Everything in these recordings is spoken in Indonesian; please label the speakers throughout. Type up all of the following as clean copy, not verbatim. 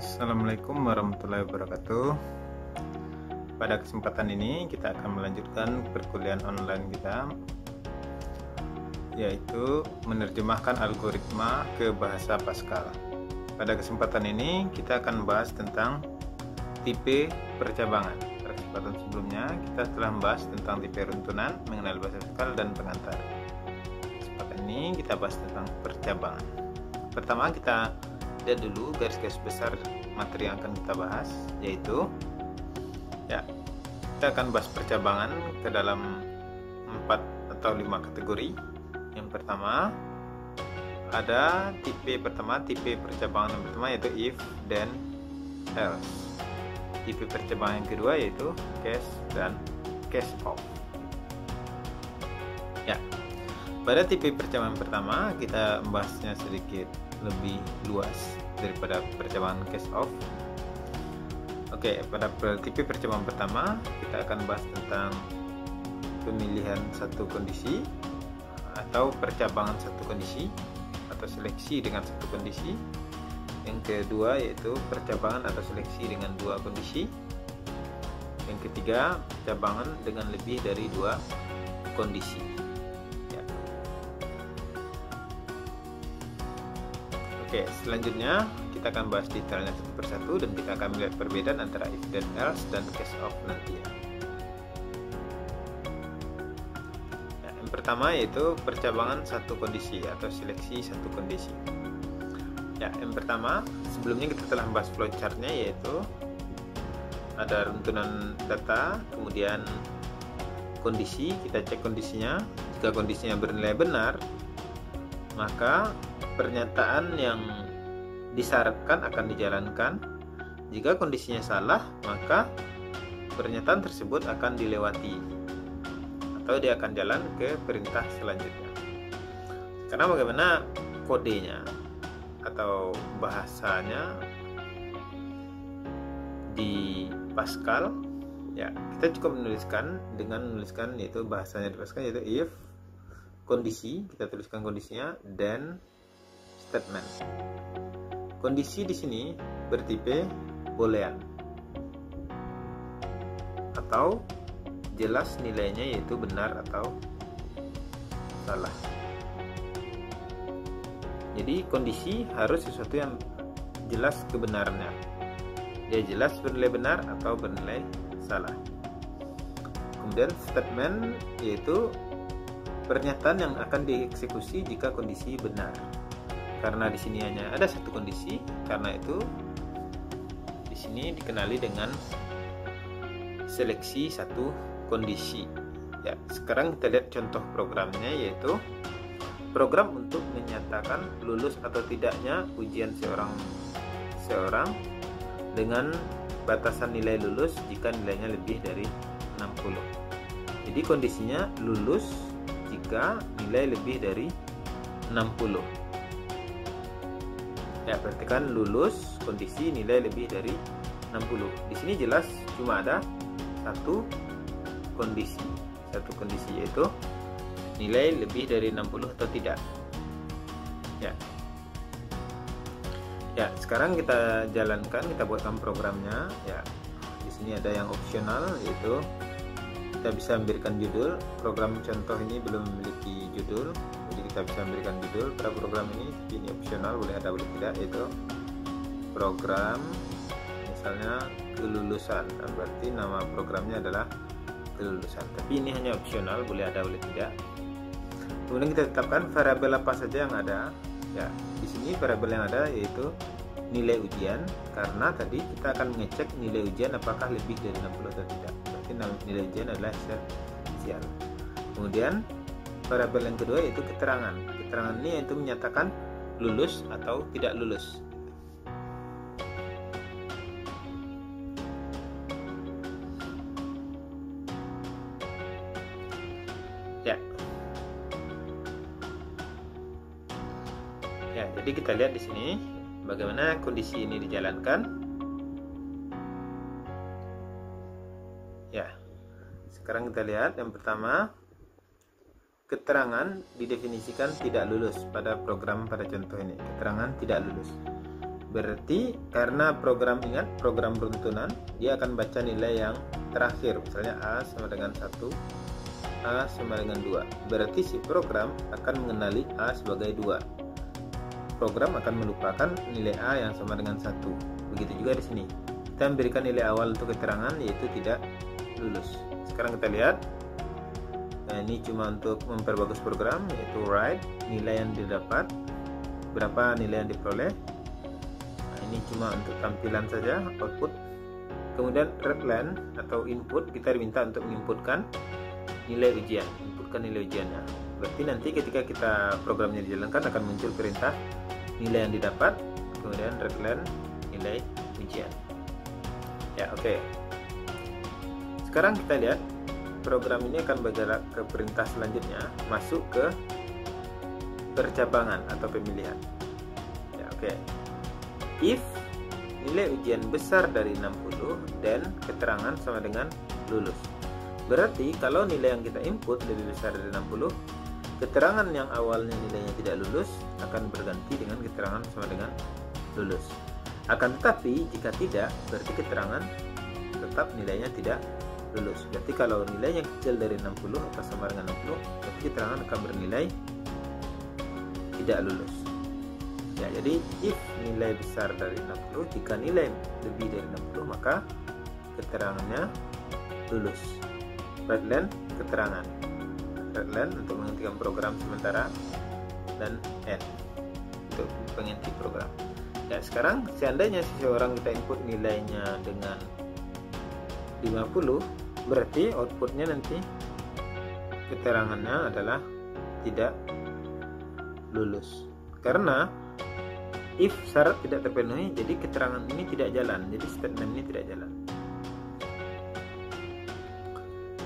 Speaker 1: Assalamualaikum warahmatullahi wabarakatuh. Pada kesempatan ini kita akan melanjutkan perkuliahan online kita, yaitu menerjemahkan algoritma ke bahasa Pascal. Pada kesempatan ini kita akan membahas tentang tipe percabangan. Pada kesempatan sebelumnya kita telah membahas tentang tipe runtunan, mengenal bahasa Pascal, dan pengantar. Kesempatan ini kita bahas tentang percabangan. Pertama kita lihat dulu garis-garis besar materi yang akan kita bahas, yaitu kita akan bahas percabangan ke dalam 4 atau 5 kategori. Yang pertama ada tipe percabangan yang pertama yaitu if, then, else. Tipe percabangan yang kedua yaitu case dan case of. Pada tipe percabangan pertama kita membahasnya sedikit lebih luas daripada percabangan case of. Pada tipe percabangan pertama kita akan bahas tentang pemilihan satu kondisi atau percabangan satu kondisi atau seleksi dengan satu kondisi. Yang kedua yaitu percabangan atau seleksi dengan dua kondisi. Yang ketiga percabangan dengan lebih dari dua kondisi. Selanjutnya kita akan bahas detailnya satu persatu dan kita akan melihat perbedaan antara if, then, else, dan case of nanti ya. Yang pertama yaitu percabangan satu kondisi atau seleksi satu kondisi. Yang pertama, sebelumnya kita telah membahas flowchartnya, yaitu ada runtunan data, kemudian kondisi, kita cek kondisinya. Jika kondisinya bernilai benar, maka pernyataan yang disyaratkan akan dijalankan. Jika kondisinya salah, maka pernyataan tersebut akan dilewati atau dia akan jalan ke perintah selanjutnya. Karena bagaimana kodenya atau bahasanya di Pascal, kita cukup menuliskan yaitu bahasanya di Pascal yaitu if, kondisi, kita tuliskan kondisinya, then, statement. Kondisi di sini bertipe boolean atau jelas nilainya yaitu benar atau salah. Jadi kondisi harus sesuatu yang jelas kebenarannya. Dia jelas bernilai benar atau bernilai salah. Kemudian statement yaitu pernyataan yang akan dieksekusi jika kondisi benar. Karena di sini hanya ada satu kondisi, karena itu di sini dikenali dengan seleksi satu kondisi. Sekarang kita lihat contoh programnya, yaitu program untuk menyatakan lulus atau tidaknya ujian seorang dengan batasan nilai lulus jika nilainya lebih dari 60. Jadi kondisinya lulus jika nilai lebih dari 60. Berarti kan lulus kondisi nilai lebih dari 60. Di sini jelas cuma ada satu kondisi yaitu nilai lebih dari 60 atau tidak. Sekarang kita jalankan, kita buatkan programnya. Di sini ada yang opsional, yaitu kita bisa memberikan judul. Program contoh ini belum memiliki judul, jadi kita bisa memberikan judul pada program ini. Ini opsional, boleh ada boleh tidak, yaitu program misalnya kelulusan, berarti nama programnya adalah kelulusan. Tapi ini hanya opsional, boleh ada boleh tidak. Kemudian kita tetapkan variabel apa saja yang ada. Di sini variabel yang ada yaitu nilai ujian, karena tadi kita akan mengecek nilai ujian apakah lebih dari 60 atau tidak. Berarti nilai ujian adalah esensial. Kemudian variabel yang kedua yaitu keterangan. Keterangan ini yaitu menyatakan lulus atau tidak lulus. Jadi kita lihat di sini bagaimana kondisi ini dijalankan. Sekarang kita lihat yang pertama, keterangan didefinisikan tidak lulus pada program pada contoh ini. Keterangan tidak lulus. Berarti karena program, ingat program runtunan, dia akan baca nilai yang terakhir, misalnya A sama dengan 1, A sama dengan 2. Berarti si program akan mengenali A sebagai 2. Program akan melupakan nilai A yang sama dengan 1. Begitu juga di sini. Kita memberikan nilai awal untuk keterangan, yaitu tidak lulus. Sekarang kita lihat. Nah, ini cuma untuk memperbagus program, yaitu write, nilai yang didapat, berapa nilai yang diperoleh. Nah, ini cuma untuk tampilan saja, output. Kemudian readline atau input, kita diminta untuk menginputkan nilai ujian, inputkan nilai ujiannya. Berarti nanti ketika kita programnya dijalankan akan muncul perintah nilai yang didapat, kemudian readline nilai ujian. Ya, oke. Sekarang kita lihat program ini akan bergerak ke perintah selanjutnya, masuk ke percabangan atau pemilihan. Ya, oke. If nilai ujian besar dari 60 dan keterangan sama dengan lulus. Berarti kalau nilai yang kita input lebih besar dari 60, keterangan yang awalnya nilainya tidak lulus akan berganti dengan keterangan sama dengan lulus. Akan tetapi jika tidak, berarti keterangan tetap nilainya tidak lulus. Berarti kalau nilainya kecil dari 60 atau sama dengan 60, berarti keterangan akan bernilai tidak lulus. Ya, jadi if nilai besar dari 60, jika nilai lebih dari 60, maka keterangannya lulus. Readline keterangan. Readline untuk menghentikan program sementara, dan end untuk penghenti program. Ya, sekarang seandainya seseorang kita input nilainya dengan 50, berarti outputnya nanti keterangannya adalah tidak lulus. Karena if syarat tidak terpenuhi, jadi keterangan ini tidak jalan, jadi statement ini tidak jalan.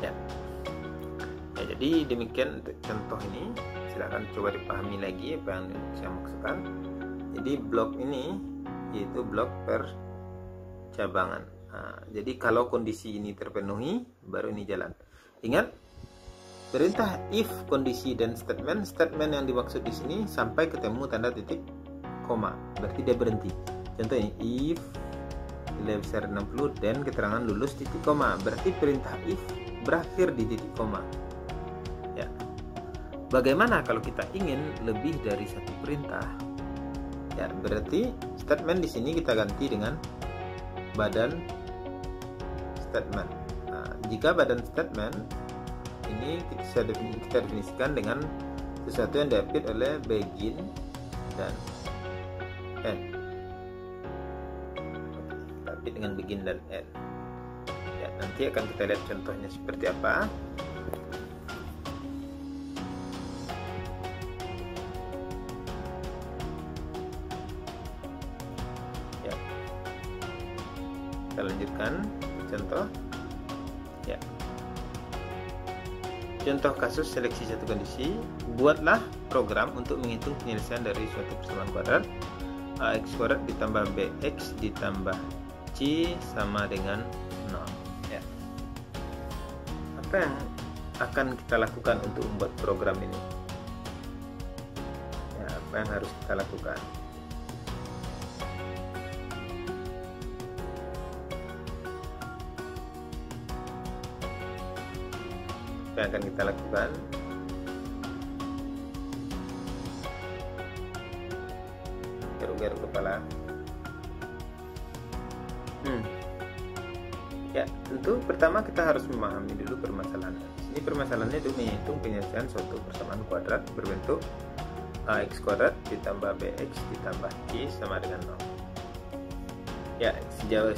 Speaker 1: Ya, jadi demikian untuk contoh ini. Silahkan coba dipahami lagi apa yang saya maksudkan. Jadi blok ini yaitu blok percabangan. Nah, jadi kalau kondisi ini terpenuhi, baru ini jalan. Ingat, perintah if, kondisi, dan statement. Statement yang dimaksud di sini sampai ketemu tanda titik koma, berarti dia berhenti. Contohnya if nilai besar 60 dan keterangan lulus titik koma, berarti perintah if berakhir di titik koma. Ya. Bagaimana kalau kita ingin lebih dari satu perintah? Ya, berarti statement di sini kita ganti dengan badan statement. Nah, jika badan statement ini kita definisikan dengan sesuatu yang diapit oleh begin dan end. Kita apit dengan begin dan end. Ya, nanti akan kita lihat contohnya seperti apa. Ya, kita lanjutkan contoh. Ya, contoh kasus seleksi satu kondisi. Buatlah program untuk menghitung penyelesaian dari suatu persamaan kuadrat. Ax kuadrat ditambah bx ditambah c sama dengan 0. Ya. Apa yang akan kita lakukan untuk membuat program ini? Ya, apa yang harus kita lakukan? Apa yang akan kita lakukan? Garuk-garuk kepala. Ya, tentu pertama kita harus memahami dulu permasalahannya. Ini permasalahannya itu menghitung penyelesaian suatu persamaan kuadrat berbentuk ax kuadrat ditambah bx ditambah c sama dengan 0. Ya, sejauh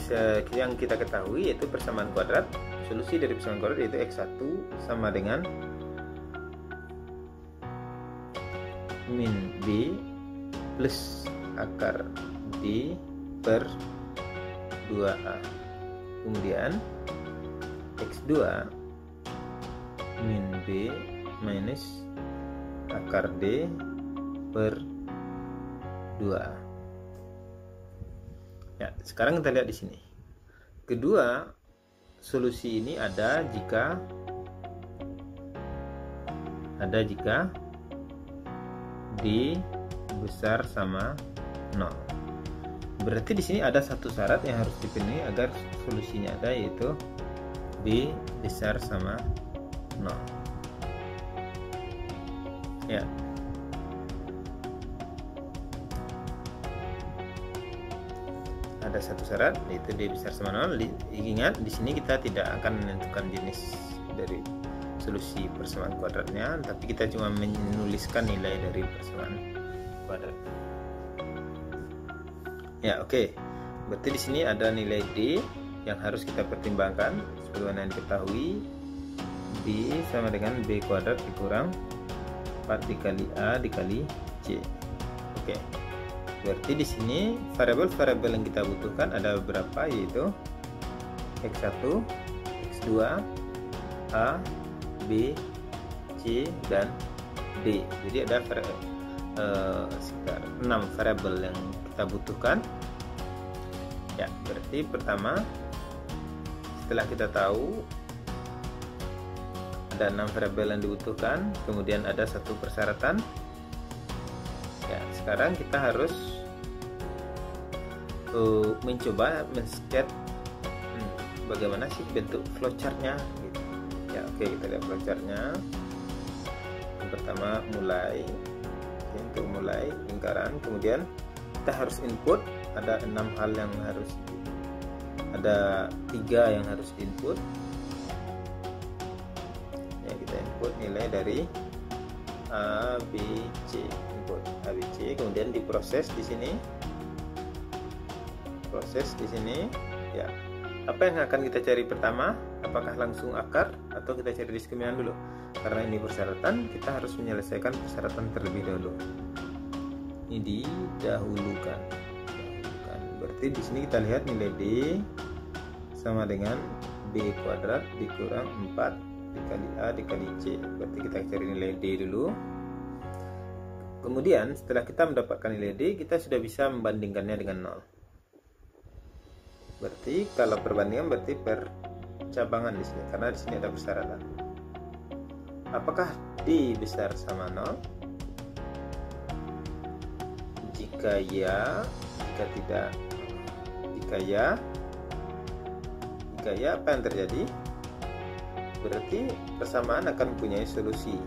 Speaker 1: yang kita ketahui yaitu persamaan kuadrat, solusi dari persamaan kuadrat yaitu x1 sama dengan min b plus akar d per 2a. Kemudian x2 min b minus akar d per 2a. Ya, sekarang kita lihat di sini. Kedua, solusi ini ada jika d besar sama 0. Berarti di sini ada satu syarat yang harus dipenuhi agar solusinya ada, yaitu B besar sama 0. Ya. Ada satu syarat, yaitu B besar sama 0. Ingat, di sini kita tidak akan menentukan jenis dari solusi persamaan kuadratnya, tapi kita cuma menuliskan nilai dari persamaan kuadrat. Ya, oke. Berarti di sini ada nilai D yang harus kita pertimbangkan. Sebagaimana yang diketahui, B sama dengan B kuadrat dikurang 4 dikali A dikali C. Oke. Berarti di sini variabel-variabel yang kita butuhkan ada beberapa, yaitu X1, X2, A, B, C, dan D. Jadi ada sekitar 6 variabel yang kita butuhkan. Ya, berarti pertama, setelah kita tahu ada 6 variabel yang dibutuhkan, kemudian ada satu persyaratan. Ya, sekarang kita harus mencoba men-sketch bagaimana sih bentuk flowchartnya gitu. Ya, oke, kita lihat flowchartnya. Yang pertama mulai, untuk mulai lingkaran, kemudian kita harus input, ada 6 hal yang harus, ada 3 yang harus diinput. Ya, kita input nilai dari A, B, C, input A, B, C, kemudian diproses di sini. Proses di sini, ya. Apa yang akan kita cari pertama? Apakah langsung akar atau kita cari diskriminanan dulu? Karena ini persyaratan, kita harus menyelesaikan persyaratan terlebih dahulu. Ini didahulukan. Berarti di sini kita lihat nilai D sama dengan B kuadrat dikurang 4 dikali A dikali C. Berarti kita cari nilai D dulu. Kemudian setelah kita mendapatkan nilai D, kita sudah bisa membandingkannya dengan 0. Berarti kalau perbandingan berarti percabangan di sini, karena di sini ada persyaratan. Apakah D besar sama 0? Jika ya, jika tidak, jika ya apa yang terjadi? Berarti persamaan akan mempunyai solusi.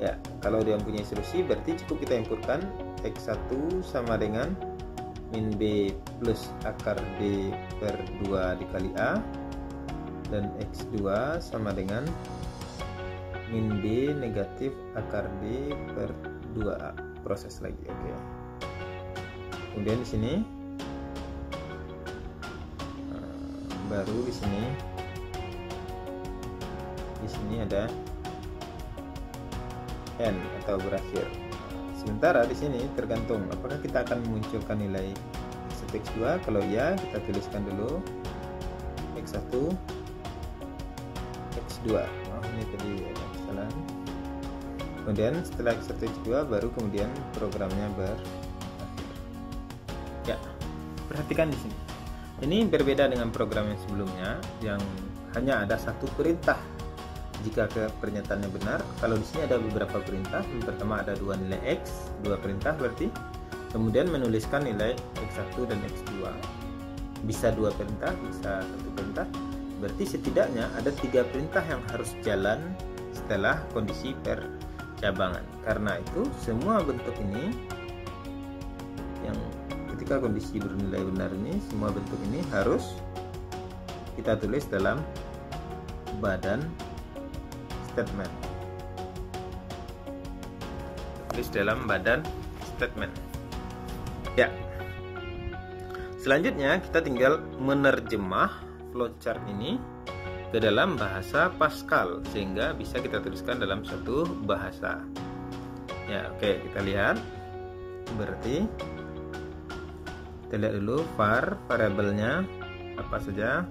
Speaker 1: Ya, kalau dia mempunyai solusi, berarti cukup kita inputkan X1 sama dengan min B plus akar D per 2 dikali A, dan X2 sama dengan min B negatif akar D per 2A. Proses lagi, oke. Kemudian di sini baru di sini ada N atau berakhir. Sementara di sini tergantung apakah kita akan memunculkan nilai X1, X2. Kalau ya, kita tuliskan dulu X1, X2. Oh, ini tadi ada kesalahan. Kemudian setelah X1, X2 baru kemudian programnya berakhir. Ya, perhatikan di sini. Ini berbeda dengan program yang sebelumnya yang hanya ada satu perintah. Jika pernyataannya benar, kalau di sini ada beberapa perintah. Yang pertama ada 2 nilai X, 2 perintah berarti. Kemudian menuliskan nilai X1 dan X2. Bisa 2 perintah, bisa 1 perintah. Berarti setidaknya ada 3 perintah yang harus jalan setelah kondisi percabangan. Karena itu semua bentuk ini yang ketika kondisi bernilai benar ini, semua bentuk ini harus kita tulis dalam badan statement. Tulis dalam badan statement. Ya. Selanjutnya kita tinggal menerjemah flowchart ini ke dalam bahasa Pascal sehingga bisa kita tuliskan dalam satu bahasa. Ya, oke, kita lihat. Berarti kita lihat dulu variabelnya apa saja.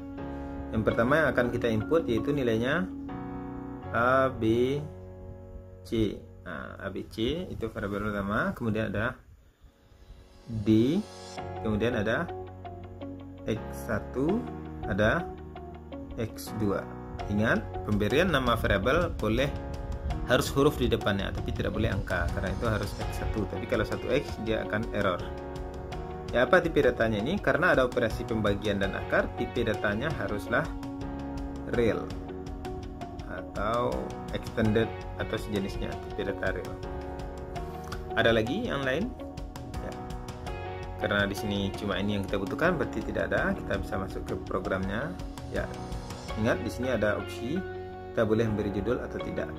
Speaker 1: Yang pertama yang akan kita input yaitu nilainya A, B, C. Nah, A, B, C itu variabel pertama. Kemudian ada D. Kemudian ada X1, ada X2. Ingat, pemberian nama variabel boleh harus huruf di depannya, tapi tidak boleh angka, karena itu harus X1. Tapi kalau 1X dia akan error. Ya, apa tipe datanya ini? Karena ada operasi pembagian dan akar, tipe datanya haruslah real atau extended atau sejenisnya, tipe data real. Ada lagi yang lain? Ya. Karena di sini cuma ini yang kita butuhkan, berarti tidak ada. Kita bisa masuk ke programnya. Ya, ingat di sini ada opsi kita boleh memberi judul atau tidak.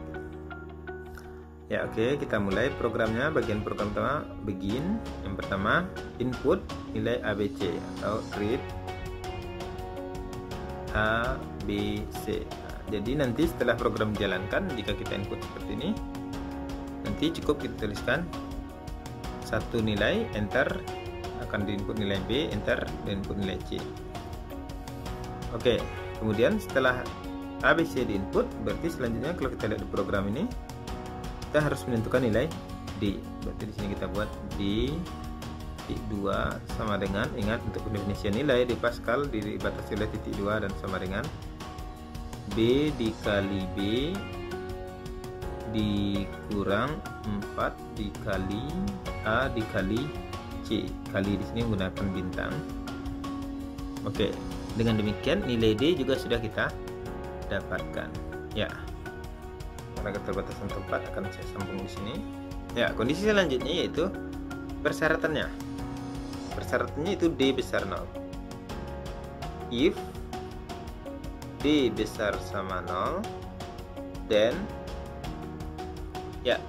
Speaker 1: Ya, oke, kita mulai programnya. Bagian program pertama, begin. Yang pertama, input nilai ABC atau read ABC. Nah, jadi nanti setelah program dijalankan, jika kita input seperti ini, nanti cukup kita tuliskan satu nilai, enter, akan diinput nilai B, enter, dan input nilai C. Oke, kemudian setelah ABC diinput, berarti selanjutnya kalau kita lihat di program ini, kita harus menentukan nilai D. Berarti di sini kita buat D titik 2 sama dengan, ingat untuk pendefinisian nilai di Pascal dibatasi oleh titik 2 dan sama dengan B dikali B dikurang 4 dikali A dikali C. Kali di sini menggunakan bintang. Oke, dengan demikian nilai D juga sudah kita dapatkan. Ya. Karena keterbatasan tempat akan saya sambung di sini. Ya, kondisi selanjutnya yaitu persyaratannya. Persyaratannya itu D besar 0. If D besar sama 0, then ya,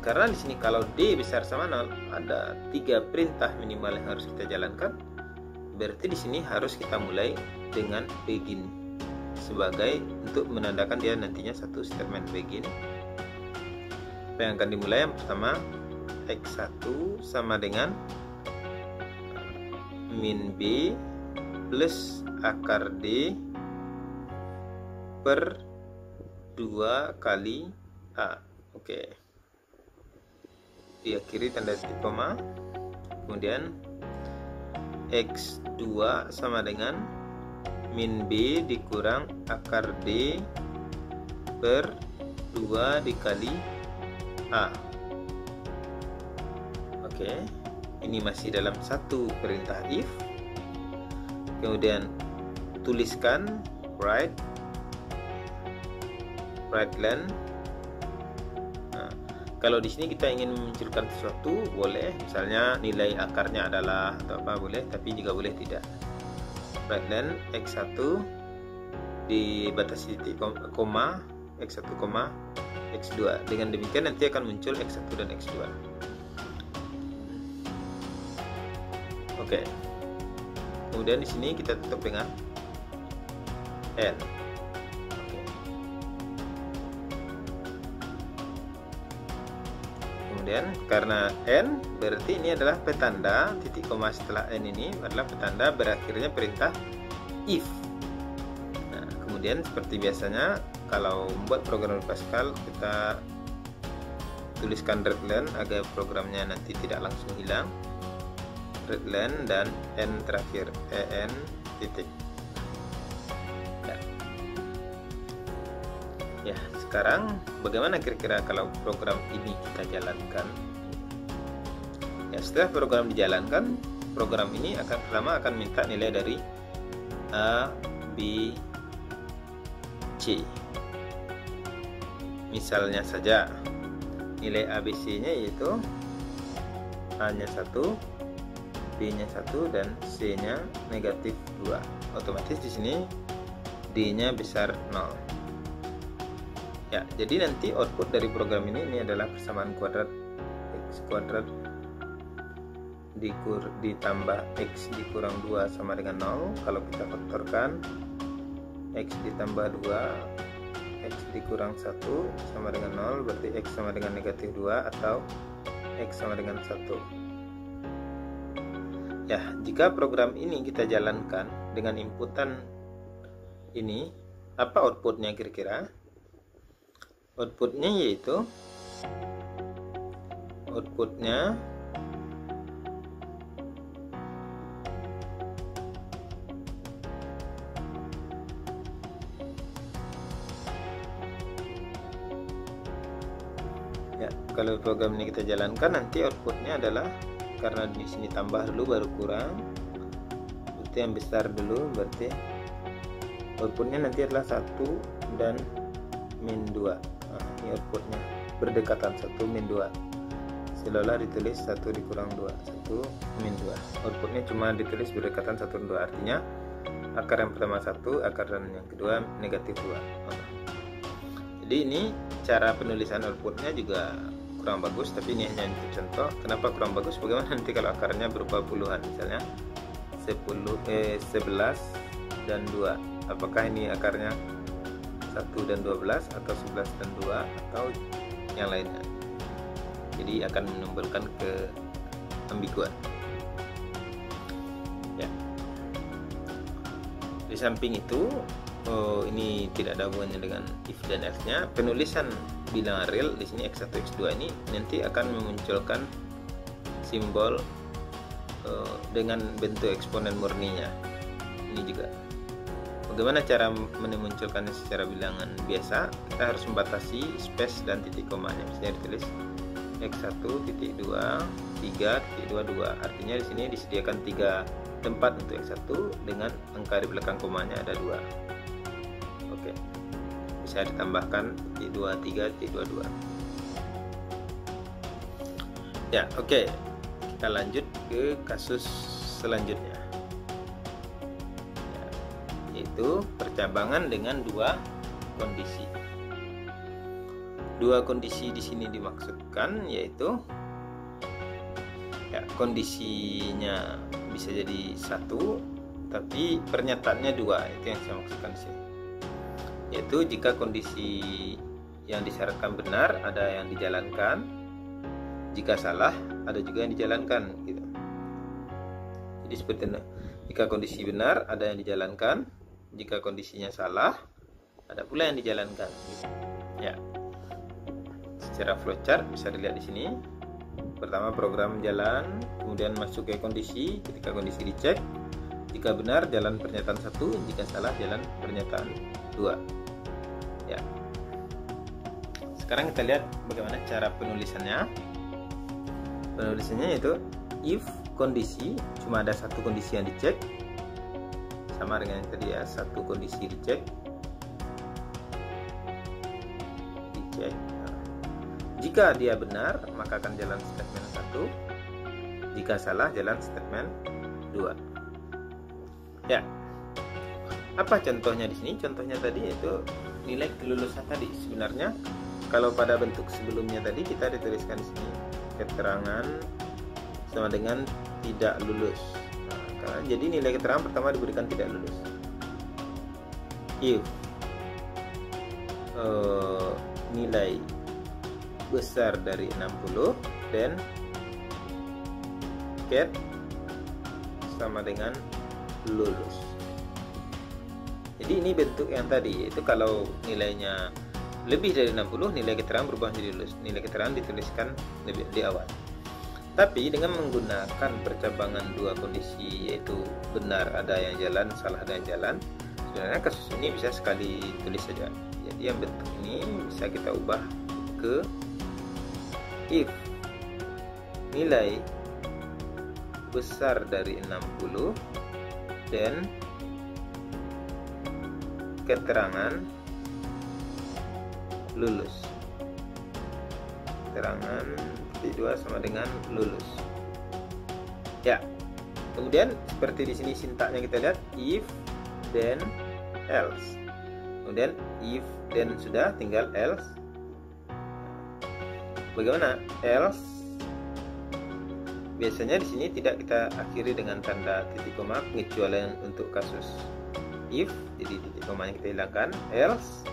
Speaker 1: karena di sini kalau D besar sama 0 ada 3 perintah minimal yang harus kita jalankan. Berarti di sini harus kita mulai dengan begin sebagai untuk menandakan dia nantinya satu statement begin. Apa yang akan dimulai? Yang pertama, x1 sama dengan min B plus akar D per 2 kali A. Oke, diakhiri tanda titik koma. Kemudian x2 sama dengan min B dikurang akar D per 2 dikali A. Oke, ini masih dalam satu perintah if. Kemudian tuliskan write len. Nah, kalau di sini kita ingin memunculkan sesuatu boleh, misalnya nilai akarnya adalah atau apa boleh, tapi juga boleh tidak. Write len x1 dibatasi titik koma x1, x2. Dengan demikian nanti akan muncul x1 dan x2. Oke. Kemudian di sini kita tutup dengan n. Oke. Kemudian karena n berarti ini adalah petanda, titik koma setelah n ini adalah petanda berakhirnya perintah if. Nah, kemudian seperti biasanya kalau membuat program Pascal, kita tuliskan readline agar programnya nanti tidak langsung hilang. Readline dan n terakhir, en titik. Ya, sekarang bagaimana kira-kira kalau program ini kita jalankan? Ya, setelah program dijalankan, program ini pertama akan minta nilai dari A, B, C. Misalnya saja nilai ABC-nya yaitu A-nya 1, B-nya 1 dan C-nya negatif 2. Otomatis di sini D-nya besar 0. Ya, jadi nanti output dari program ini adalah persamaan kuadrat x kuadrat ditambah x dikurang 2 sama dengan 0. Kalau kita faktorkan x ditambah 2 x dikurang 1 sama dengan 0, berarti x sama dengan negatif 2 atau x sama dengan 1. Ya, jika program ini kita jalankan dengan inputan ini, apa outputnya kira-kira? Outputnya yaitu ya, kalau program ini kita jalankan nanti outputnya adalah karena di sini tambah dulu baru kurang, berarti yang besar dulu, berarti outputnya nanti adalah 1 dan min 2. Nah, ini outputnya berdekatan 1 min 2, seolah ditulis 1 dikurang 2, 1 min 2. Outputnya cuma ditulis berdekatan 1 dan 2, artinya akar yang pertama 1, akar dan yang kedua negatif 2. Jadi ini cara penulisan outputnya juga kurang bagus, tapi ini hanya untuk contoh. Kenapa kurang bagus? Bagaimana nanti kalau akarnya berupa puluhan, misalnya 11 dan 2, apakah ini akarnya 1 dan 12 atau 11 dan 2 atau yang lainnya? Jadi akan menimbulkan keambiguan ya. Di samping itu, ini tidak ada hubungannya dengan if dan else nya. Penulisan bilangan real di sini x1 x2 ini nanti akan memunculkan simbol dengan bentuk eksponen murninya. Ini juga bagaimana cara memunculkannya secara bilangan biasa. Kita harus membatasi space dan titik komanya. Misalnya ditulis x1 titik 2 3 titik 22, artinya di sini disediakan 3 tempat untuk x1 dengan angka di belakang komanya ada 2. Oke, bisa ditambahkan titik 23 titik 22 ya. Oke, kita lanjut ke kasus selanjutnya ya, yaitu percabangan dengan 2 kondisi. 2 kondisi di sini dimaksudkan yaitu ya, kondisinya bisa jadi 1 tapi pernyataannya 2, itu yang saya maksudkan di sini. Yaitu jika kondisi yang disyaratkan benar ada yang dijalankan, jika salah ada juga yang dijalankan gitu. Jadi seperti itu. Jika kondisi benar ada yang dijalankan, jika kondisinya salah ada pula yang dijalankan gitu. Ya. Secara flowchart bisa dilihat di sini. Pertama program jalan, kemudian masuk ke kondisi. Ketika kondisi dicek, jika benar jalan pernyataan 1, jika salah jalan pernyataan 2 ya. Sekarang kita lihat bagaimana cara penulisannya. Penulisannya yaitu if kondisi, cuma ada 1 kondisi yang dicek, sama dengan yang tadi ya, 1 kondisi dicek. Jika dia benar, maka akan jalan statement 1. Jika salah, jalan statement 2. Ya. Apa contohnya di sini? Contohnya tadi yaitu nilai kelulusan tadi. Sebenarnya kalau pada bentuk sebelumnya tadi kita dituliskan di sini keterangan sama dengan tidak lulus. Nah, jadi nilai keterangan pertama diberikan tidak lulus. If nilai besar dari 60 dan cat sama dengan lulus. Jadi ini bentuk yang tadi, yaitu kalau nilainya lebih dari 60 nilai keterangan berubah menjadi lulus. Nilai keterangan dituliskan lebih di awal. Tapi dengan menggunakan percabangan 2 kondisi, yaitu benar ada yang jalan, salah ada yang jalan, sebenarnya kasus ini bisa sekali tulis saja. Jadi yang bentuk ini bisa kita ubah ke if nilai besar dari 60 dan keterangan lulus. Keterangan titik 2 sama dengan lulus. Ya. Kemudian seperti di sini sintaknya kita lihat if then else. Kemudian if then sudah, tinggal else. Bagaimana else? Biasanya di sini tidak kita akhiri dengan tanda titik koma pengecualian untuk kasus if, jadi titik komanya kita hilangkan. Else,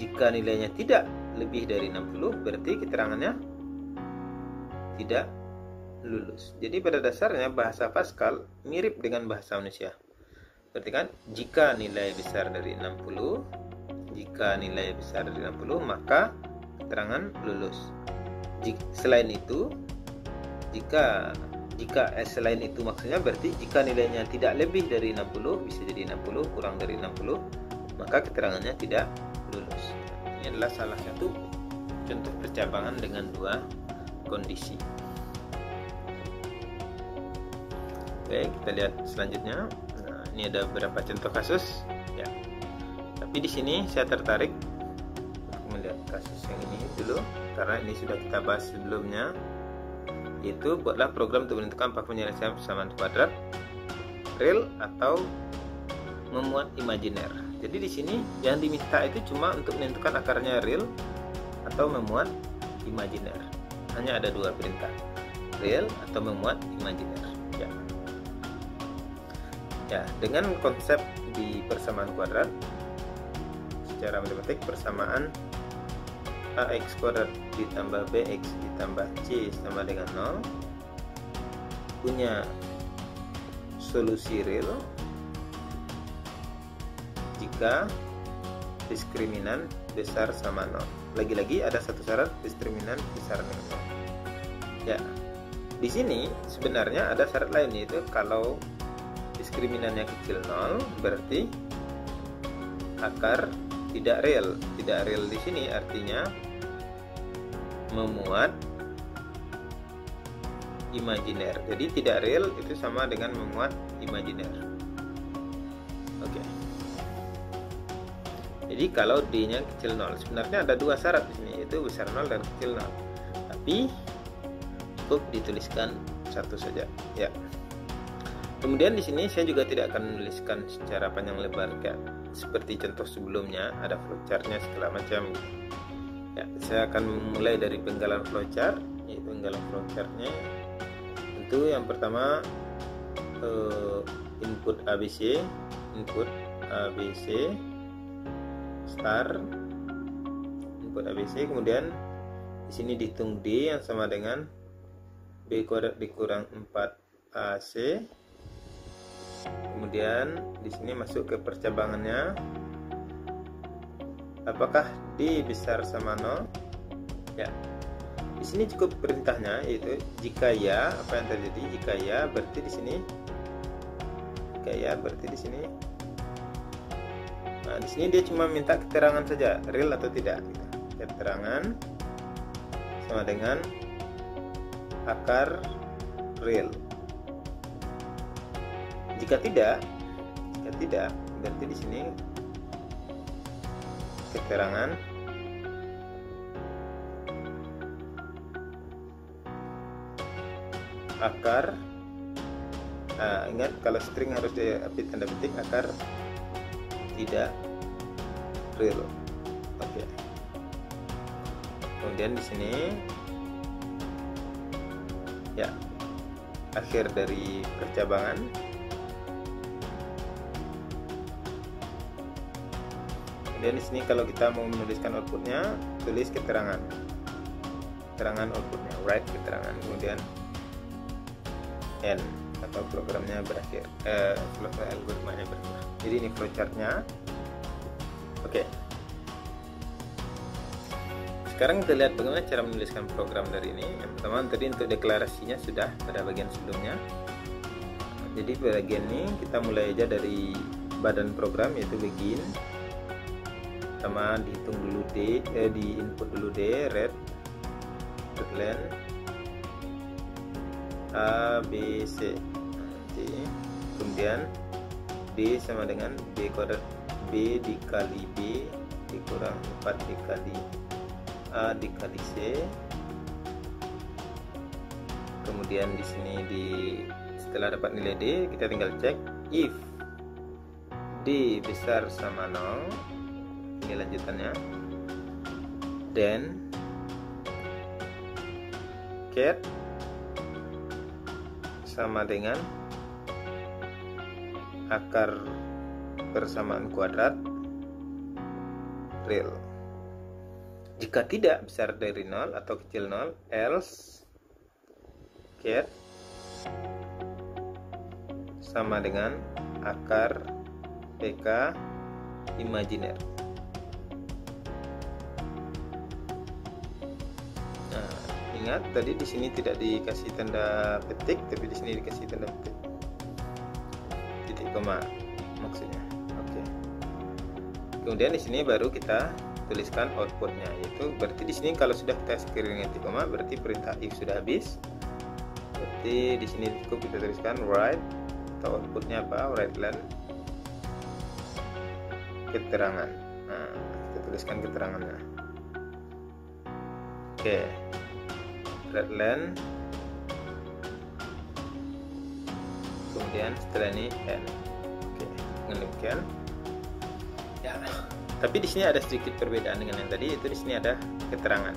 Speaker 1: jika nilainya tidak lebih dari 60 berarti keterangannya tidak lulus. Jadi pada dasarnya bahasa Pascal mirip dengan bahasa manusia. Berarti kan jika nilai besar dari 60, jika nilai besar dari 60 maka keterangan lulus. Selain itu, selain itu maksudnya berarti jika nilainya tidak lebih dari 60, bisa jadi 60 kurang dari 60, maka keterangannya tidak lulus. Ini adalah salah satu contoh percabangan dengan 2 kondisi. Oke, kita lihat selanjutnya. Nah, ini ada beberapa contoh kasus ya. Tapi di sini saya tertarik untuk melihat kasus yang ini dulu karena ini sudah kita bahas sebelumnya, yaitu buatlah program untuk menentukan apakah penyelesaian persamaan kuadrat real atau memuat imajiner. Jadi di sini yang diminta itu cuma untuk menentukan akarnya real atau memuat imajiner. Hanya ada dua perintah, real atau memuat imajiner. Ya, dengan konsep di persamaan kuadrat secara matematik, persamaan ax kuadrat ditambah bx ditambah c sama dengan 0 punya solusi real jika diskriminan besar sama 0. Lagi-lagi ada satu syarat, diskriminan besar dengan 0. Ya, di sini sebenarnya ada syarat lain, yaitu kalau diskriminannya kecil 0 berarti akar tidak real. Tidak real di sini artinya memuat imajiner. Jadi tidak real itu sama dengan memuat imajiner. Oke. Jadi kalau D-nya kecil 0, sebenarnya ada dua syarat di sini, yaitu besar 0 dan kecil 0. Tapi cukup dituliskan satu saja, ya. Kemudian di sini saya juga tidak akan menuliskan secara panjang lebar kayak seperti contoh sebelumnya, ada flowchartnya segala macam. Ya, saya akan mulai dari penggalan flowchart, yaitu penggalan flowchartnya. Tentu yang pertama input ABC star input ABC, kemudian di sini dihitung D yang sama dengan B kuadrat dikurang 4AC. Kemudian di sini masuk ke percabangannya. Apakah D besar sama 0? Ya. Di sini cukup perintahnya, yaitu jika ya, apa yang terjadi? Jika ya, berarti di sini. Jika ya, berarti di sini. Nah, di sini dia cuma minta keterangan saja, real atau tidak. Keterangan sama dengan akar real. Jika tidak, berarti di sini keterangan akar. Ingat kalau string harus diapit tanda petik, akar tidak real. Oke. Kemudian di sini ya akhir dari percabangan. Kemudian di sini kalau kita mau menuliskan outputnya, tulis keterangan outputnya, write keterangan, kemudian end atau programnya berakhir, algoritmanya berakhir. Jadi ini flowchartnya. Oke. Sekarang kita lihat bagaimana cara menuliskan program dari ini. Yang pertama tadi untuk deklarasinya sudah pada bagian sebelumnya. Jadi bagian ini kita mulai aja dari badan program, yaitu begin. Pertama dihitung dulu D, di input dulu D, red len A, B, C. Kemudian D sama dengan B kuadrat B dikali B dikurang 4 dikali A dikali C. Kemudian di sini setelah dapat nilai D, kita tinggal cek if D besar sama 0. Ini lanjutannya. Then get sama dengan akar persamaan kuadrat real. Jika tidak besar dari 0 atau kecil 0, else get sama dengan akar PK imajiner. Nah, ingat tadi di sini tidak dikasih tanda petik, tapi di sini dikasih tanda petik. Titik koma maksudnya. Oke. Kemudian di sini baru kita tuliskan outputnya, yaitu berarti di sini kalau sudah kita screen titik koma berarti perintah if sudah habis. Berarti di sini cukup kita tuliskan write atau outputnya apa, write len keterangan. Nah, kita tuliskan keterangannya. Oke, write len, kemudian setelah ini n. Oke, demikian. Ya, tapi di sini ada sedikit perbedaan dengan yang tadi, itu di sini ada keterangan.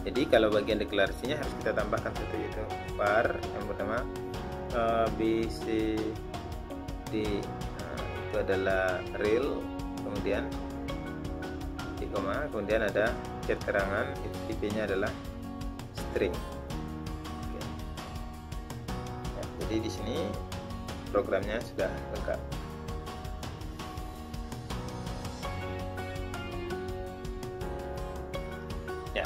Speaker 1: Jadi kalau bagian deklarasinya harus kita tambahkan satu, yaitu var yang pertama b c d, itu adalah real, kemudian di koma, kemudian ada keterangan, itu tipenya adalah string. Oke. Ya, jadi di sini programnya sudah lengkap. Ya.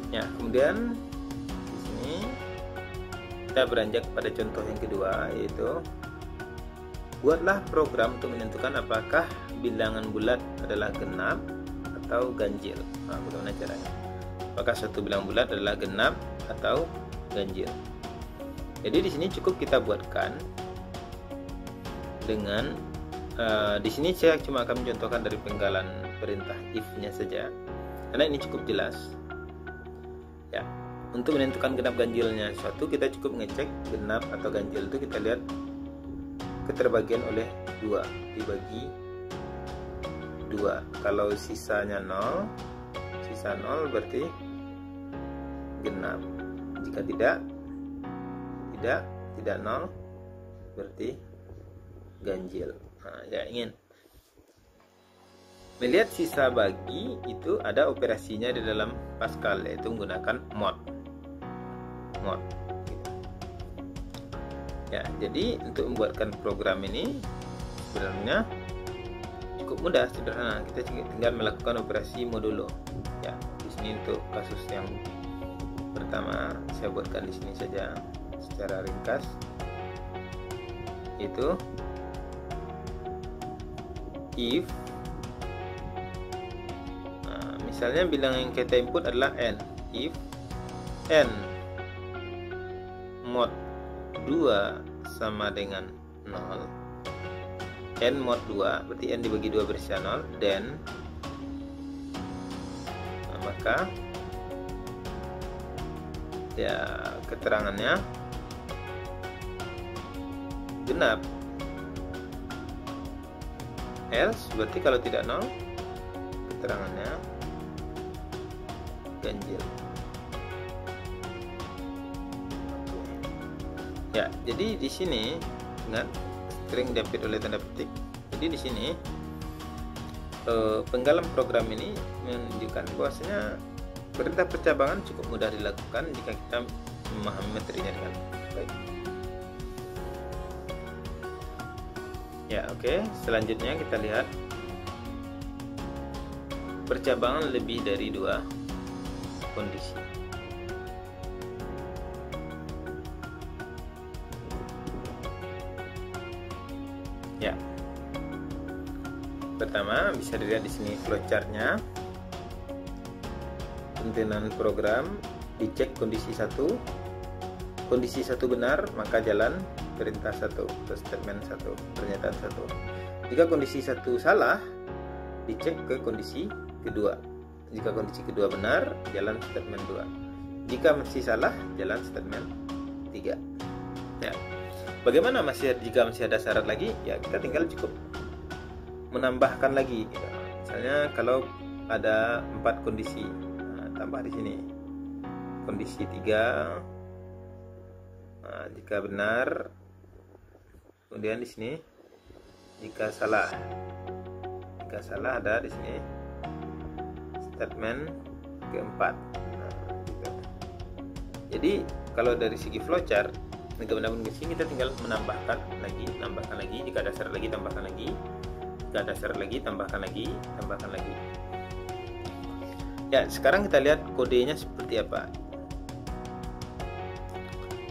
Speaker 1: Ya, kemudian di sini kita beranjak pada contoh yang kedua, yaitu buatlah program untuk menentukan apakah bilangan bulat adalah genap atau ganjil. Nah, bagaimana caranya? Apakah suatu bilangan bulat adalah genap atau ganjil? Jadi di sini cukup kita buatkan dengan di sini saya cuma akan mencontohkan dari penggalan perintah if-nya saja, karena ini cukup jelas. Ya, untuk menentukan genap ganjilnya suatu, kita cukup ngecek genap atau ganjil itu kita lihat keterbagian oleh 2, dibagi 2. Kalau sisanya 0, sisa 0 berarti genap. Jika tidak 0 berarti ganjil. Nah, ya, ingin melihat sisa bagi itu ada operasinya di dalam Pascal, yaitu menggunakan mod. Ya, jadi untuk membuatkan program ini sebenarnya cukup mudah, sederhana. Kita tinggal melakukan operasi modulo. Ya, di sini untuk kasus yang pertama saya buatkan di sini saja secara ringkas, yaitu if, misalnya bilangan yang kita input adalah n, if n mod 2 sama dengan 0, n mod 2 berarti n dibagi 2 bersisa 0, then maka ya keterangannya genap, else berarti kalau tidak 0 keterangannya ganjil. Ya, jadi di sini ingat string diapit oleh tanda petik. Jadi di sini penggalan program ini menunjukkan bahwasanya perintah percabangan cukup mudah dilakukan jika kita memahami materinya dengan baik. Ya, oke. Selanjutnya kita lihat percabangan lebih dari 2 kondisi. Ya, pertama bisa dilihat di sini flowchart-nya. Pentingan program dicek kondisi 1. Kondisi 1 benar, maka jalan perintah 1 atau statement 1, pernyataan 1. Jika kondisi 1 salah, dicek ke kondisi kedua. Jika kondisi kedua benar, jalan statement 2. Jika masih salah, jalan statement 3. Ya. Bagaimana jika masih ada syarat lagi? Ya, kita tinggal cukup menambahkan lagi. Misalnya kalau ada 4 kondisi, tambah di sini kondisi 3. Jika benar, kemudian di sini jika salah ada di sini statement keempat. Gitu. Jadi kalau dari segi flowchart, kemudian di sini kita tinggal menambahkan lagi. Jika ada syarat lagi, tambahkan lagi. Jika ada syarat lagi, tambahkan lagi. Ya, sekarang kita lihat kodenya seperti apa.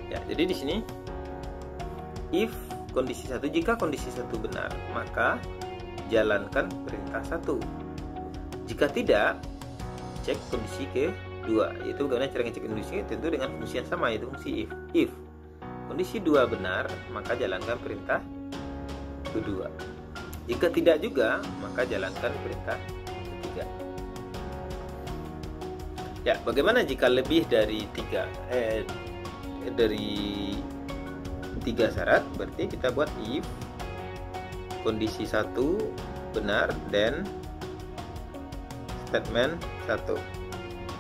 Speaker 1: Ya, jadi di sini if kondisi 1, jika kondisi 1 benar, maka jalankan perintah 1. Jika tidak, cek kondisi 2, yaitu bagaimana cara ngecek kondisi? Tentu dengan fungsi yang sama, yaitu fungsi if. If kondisi 2 benar, maka jalankan perintah kedua. Jika tidak juga, maka jalankan perintah ketiga. Ya, bagaimana jika lebih dari 3 syarat? Berarti kita buat if kondisi 1 benar, then statement 1,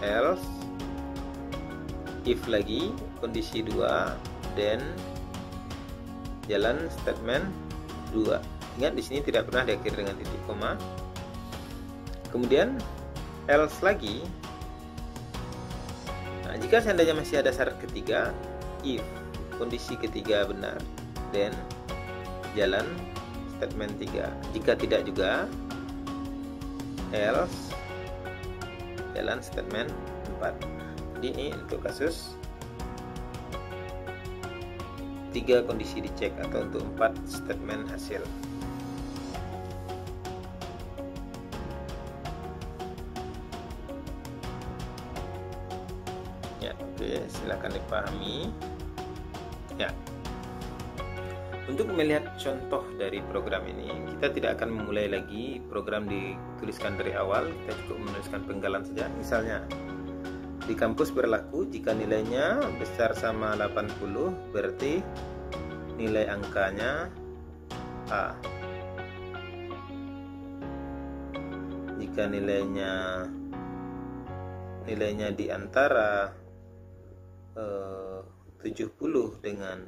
Speaker 1: else if lagi kondisi 2, then jalan statement 2. Ingat di sini tidak pernah diakhiri dengan titik koma. Kemudian else lagi. Nah, jika seandainya masih ada syarat ketiga, if kondisi ketiga benar, then jalan statement 3. Jika tidak juga, else jalan statement 4. Jadi ini untuk kasus 3 kondisi dicek atau untuk 4 statement hasil. Ya, oke, silakan dipahami. Ya. Untuk melihat contoh dari program ini, kita tidak akan memulai lagi program dituliskan dari awal. Kita cukup menuliskan penggalan saja. Misalnya, di kampus berlaku jika nilainya besar sama 80, berarti nilai angkanya A. Jika nilainya di antara 70 dengan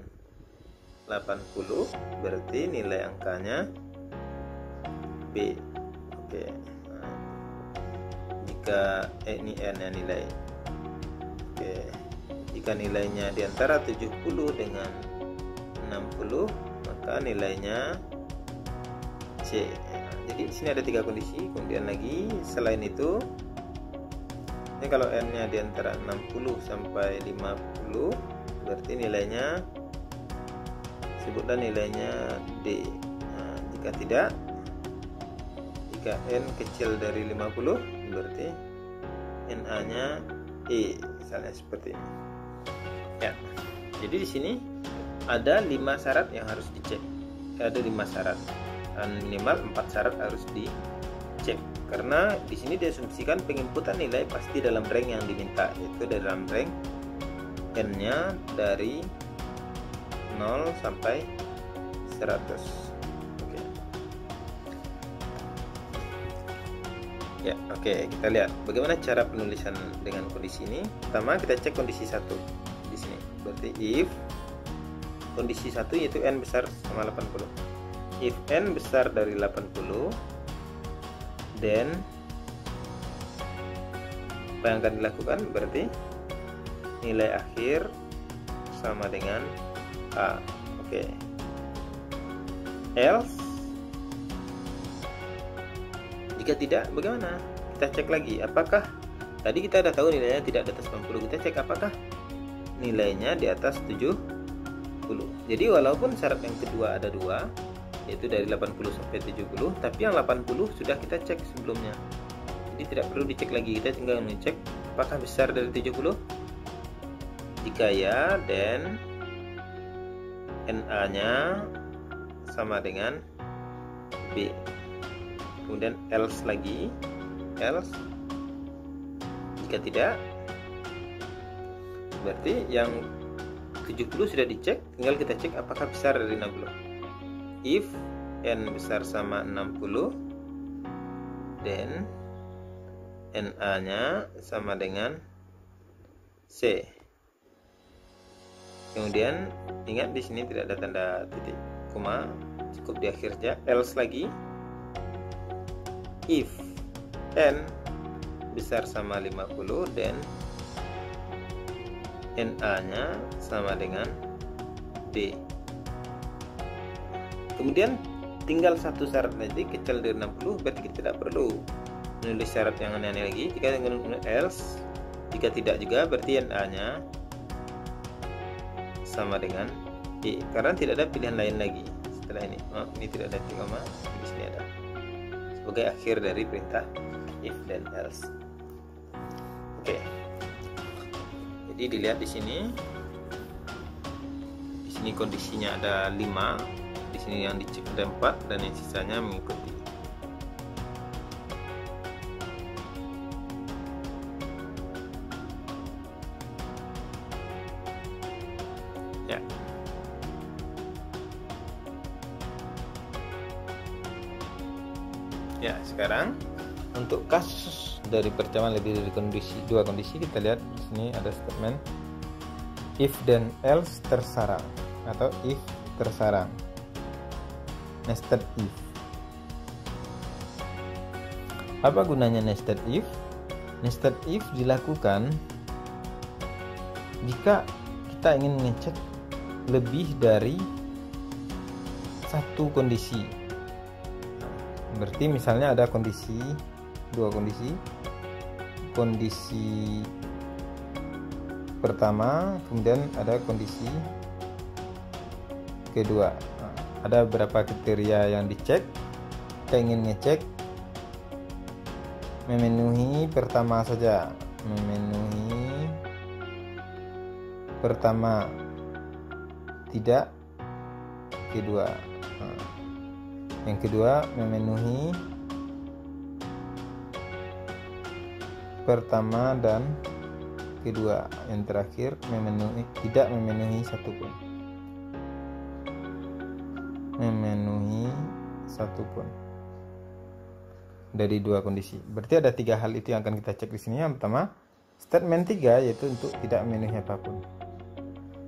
Speaker 1: 80, berarti nilai angkanya B. Oke. Nah, jika ini N ya nilai. Oke. Jika nilainya di antara 70 dengan 60, maka nilainya C. Jadi di sini ada 3 kondisi. Kemudian lagi selain itu, ini kalau N-nya di antara 60 sampai 50, berarti nilainya, sebutlah nilainya D. Nah, jika tidak, jika N kecil dari 50, berarti NA-nya E, misalnya seperti ini. Ya. Jadi di sini ada 5 syarat yang harus dicek. Ada 5 syarat. Dan minimal 4 syarat harus dicek. Karena di sini diasumsikan penginputan nilai pasti dalam rank yang diminta, yaitu dalam rank N-nya dari 0 sampai 100. Oke. Ya, oke, kita lihat bagaimana cara penulisan dengan kondisi ini. Pertama, kita cek kondisi 1 di sini. Berarti if kondisi 1 yaitu N besar sama 80. If N besar dari 80, then apa yang akan dilakukan? Berarti nilai akhir sama dengan A. Oke. Else jika tidak, bagaimana? Kita cek lagi apakah tadi kita sudah tahu nilainya tidak di atas 80. Kita cek apakah nilainya di atas 70. Jadi walaupun syarat yang kedua ada 2, yaitu dari 80 sampai 70, tapi yang 80 sudah kita cek sebelumnya. Jadi tidak perlu dicek lagi, kita tinggal mengecek apakah besar dari 70. Jika ya, then NA-nya sama dengan B. Kemudian else lagi, else jika tidak, berarti yang 70 sudah dicek, tinggal kita cek apakah besar dari 60. If N besar sama 60, then NA-nya sama dengan C. Kemudian ingat di sini tidak ada tanda titik koma, cukup di akhir saja. Else lagi. If N besar sama 50, then NA-nya sama dengan D. Kemudian tinggal satu syarat lagi, kecil dari 60, berarti kita tidak perlu menulis syarat yang aneh-aneh lagi. Jika menulis else, jika tidak juga, berarti NA-nya sama dengan E, karena tidak ada pilihan lain lagi setelah ini. Oh, ini tidak ada titik koma, di sini ada sebagai akhir dari perintah if dan else. Oke. Jadi dilihat di sini. Di sini kondisinya ada 5. Di sini yang dicek ada 4 dan yang sisanya mengikuti. Ya. Ya, sekarang untuk kasus dari percabangan lebih dari dua kondisi, kita lihat di sini ada statement if dan else tersarang atau if tersarang, nested if. Apa gunanya nested if? Nested if dilakukan jika kita ingin mengecek lebih dari satu kondisi. Berarti misalnya ada dua kondisi. Kondisi pertama, kemudian ada kondisi kedua. Ada beberapa kriteria yang dicek. Kita ingin ngecek memenuhi pertama saja, memenuhi pertama, tidak kedua. Yang kedua memenuhi pertama dan kedua. Yang terakhir tidak memenuhi satupun. Memenuhi satupun dari dua kondisi. Berarti ada 3 hal itu yang akan kita cek di sini. Yang pertama, statement 3 yaitu untuk tidak memenuhi apapun.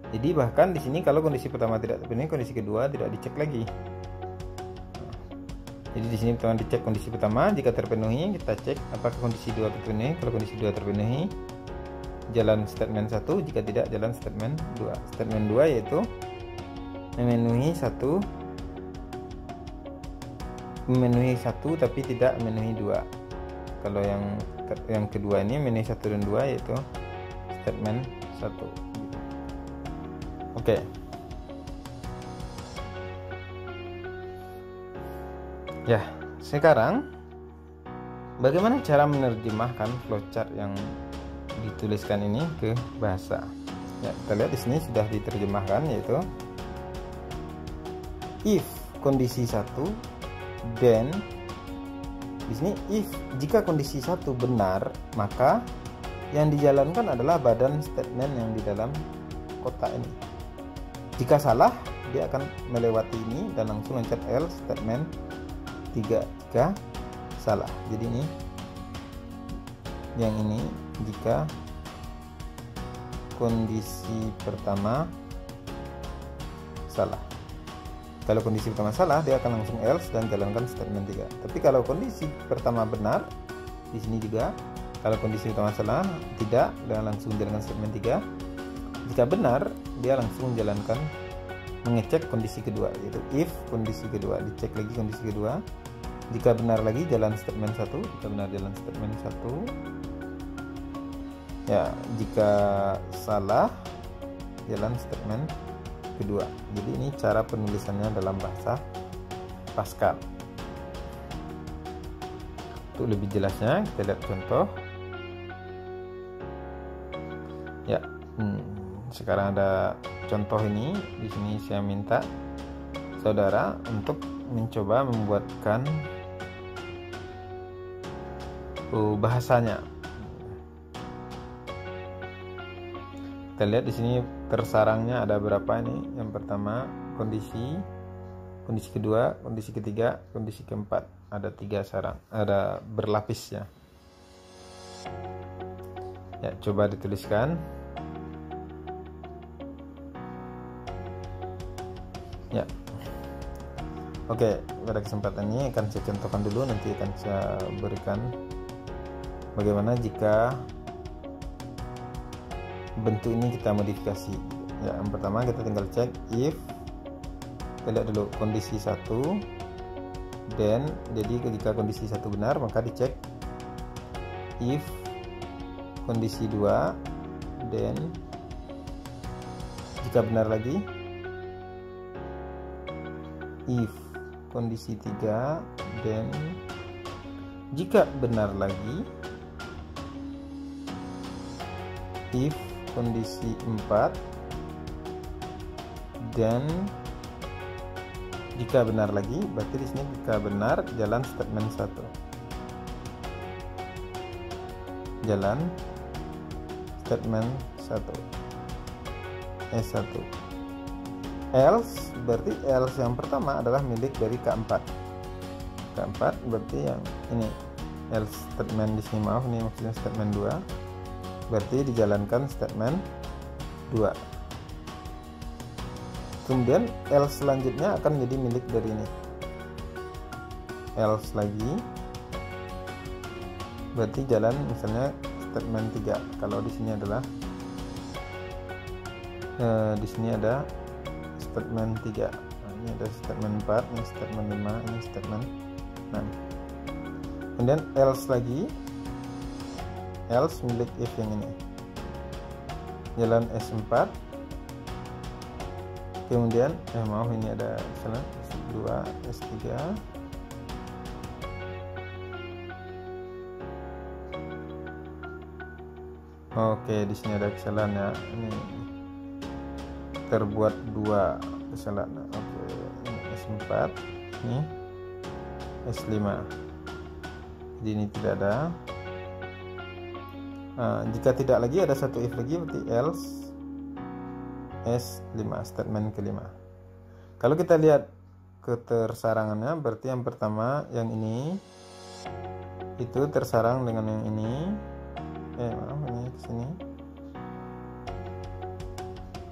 Speaker 1: Jadi bahkan di sini kalau kondisi pertama tidak terpenuhi, kondisi kedua tidak dicek lagi. Jadi di sini pertama dicek kondisi pertama, jika terpenuhi kita cek apakah kondisi 2 terpenuhi. Kalau kondisi 2 terpenuhi, jalan statement 1, jika tidak jalan statement 2. Statement 2 yaitu memenuhi satu tapi tidak memenuhi 2. Kalau yang kedua ini memenuhi 1 dan 2 yaitu statement 1. Oke. Ya, sekarang bagaimana cara menerjemahkan flowchart yang dituliskan ini ke bahasa? Ya, kita lihat di sini sudah diterjemahkan, yaitu if kondisi 1, then di sini if jika kondisi 1 benar, maka yang dijalankan adalah badan statement yang di dalam kotak ini. Jika salah, dia akan melewati ini dan langsung mencet else statement 3 jika salah. Jadi ini yang ini jika kondisi pertama salah. Kalau kondisi pertama salah, dia akan langsung else dan jalankan statement 3. Tapi kalau kondisi pertama benar, di sini juga kalau kondisi pertama salah tidak, dan langsung jalankan statement 3. Jika benar, dia langsung menjalankan mengecek kondisi kedua, yaitu if kondisi kedua, dicek lagi kondisi kedua. Jika benar lagi jalan statement 1, jika benar jalan statement 1. Ya, jika salah jalan statement kedua. Jadi ini cara penulisannya dalam bahasa Pascal. Untuk lebih jelasnya kita lihat contoh. Ya, sekarang ada contoh ini. Di sini saya minta saudara untuk mencoba membuatkan bahasanya. Kita lihat di sini tersarangnya ada berapa ini? Yang pertama kondisi kedua, kondisi ketiga, kondisi keempat. Ada 3 sarang, ada berlapisnya. Ya, coba dituliskan. Ya. Oke, pada kesempatan ini akan saya contohkan dulu, nanti akan saya berikan bagaimana jika bentuk ini kita modifikasi. Ya, yang pertama kita tinggal cek if, kita lihat dulu kondisi 1, then jadi jika kondisi 1 benar maka dicek if kondisi 2, then jika benar lagi if kondisi 3, then jika benar lagi if kondisi 4, dan jika benar lagi, berarti di sini jika benar jalan statement 1. Jalan statement 1. S1. Else berarti else yang pertama adalah milik dari K4. K4 berarti yang ini else statement di sini, maaf ini maksudnya statement 2. Berarti dijalankan statement 2. Kemudian else selanjutnya akan menjadi milik dari ini. Else lagi berarti jalan misalnya statement 3. Kalau di sini adalah di sini ada statement 3. Nah, ini ada statement 4, ini statement 5, ini statement 6. Kemudian else lagi, else milik if yang ini. Jalan S4. Kemudian maaf ini ada misalnya S2, S3. Oke, di sini ada kesalahan ya. Ini terbuat 2 kesalahan. Oke, ini S4, ini S5. Jadi ini tidak ada. Jika tidak lagi ada satu if lagi, berarti else S5, statement kelima. Kalau kita lihat ketersarangannya, berarti yang pertama yang ini itu tersarang dengan yang ini. Maaf, ini ke sini.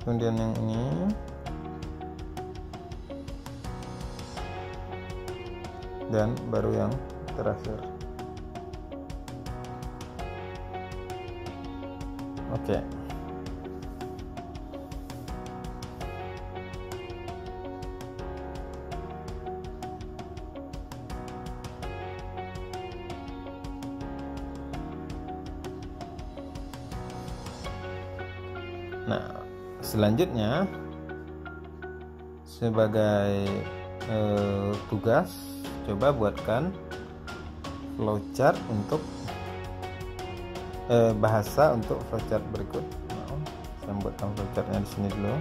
Speaker 1: Kemudian yang ini. Dan baru yang terakhir. Oke. Nah, selanjutnya sebagai tugas, coba buatkan flowchart untuk bahasa untuk flowchart berikut. Saya buatkan flowchartnya di sini dulu.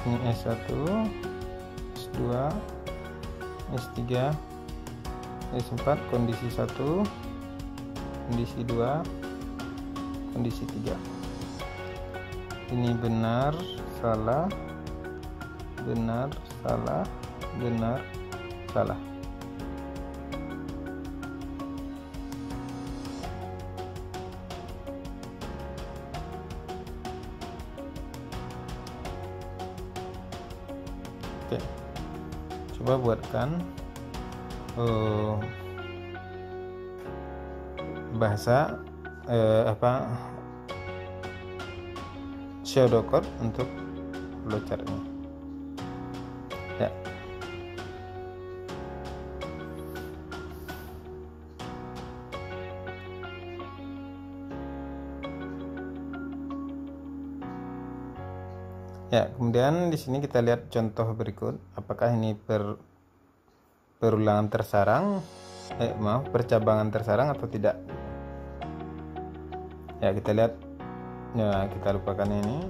Speaker 1: Ini S1, S2, S3, S4, kondisi 1, kondisi 2, kondisi 3. Ini benar, salah, benar, salah, benar, salah. Oke, coba buatkan bahasa pseudocode untuk flowchartnya. Ya. Ya, kemudian di sini kita lihat contoh berikut. Apakah ini perulangan tersarang, percabangan tersarang atau tidak? Ya, kita lihat. Ya, kita lupakan ini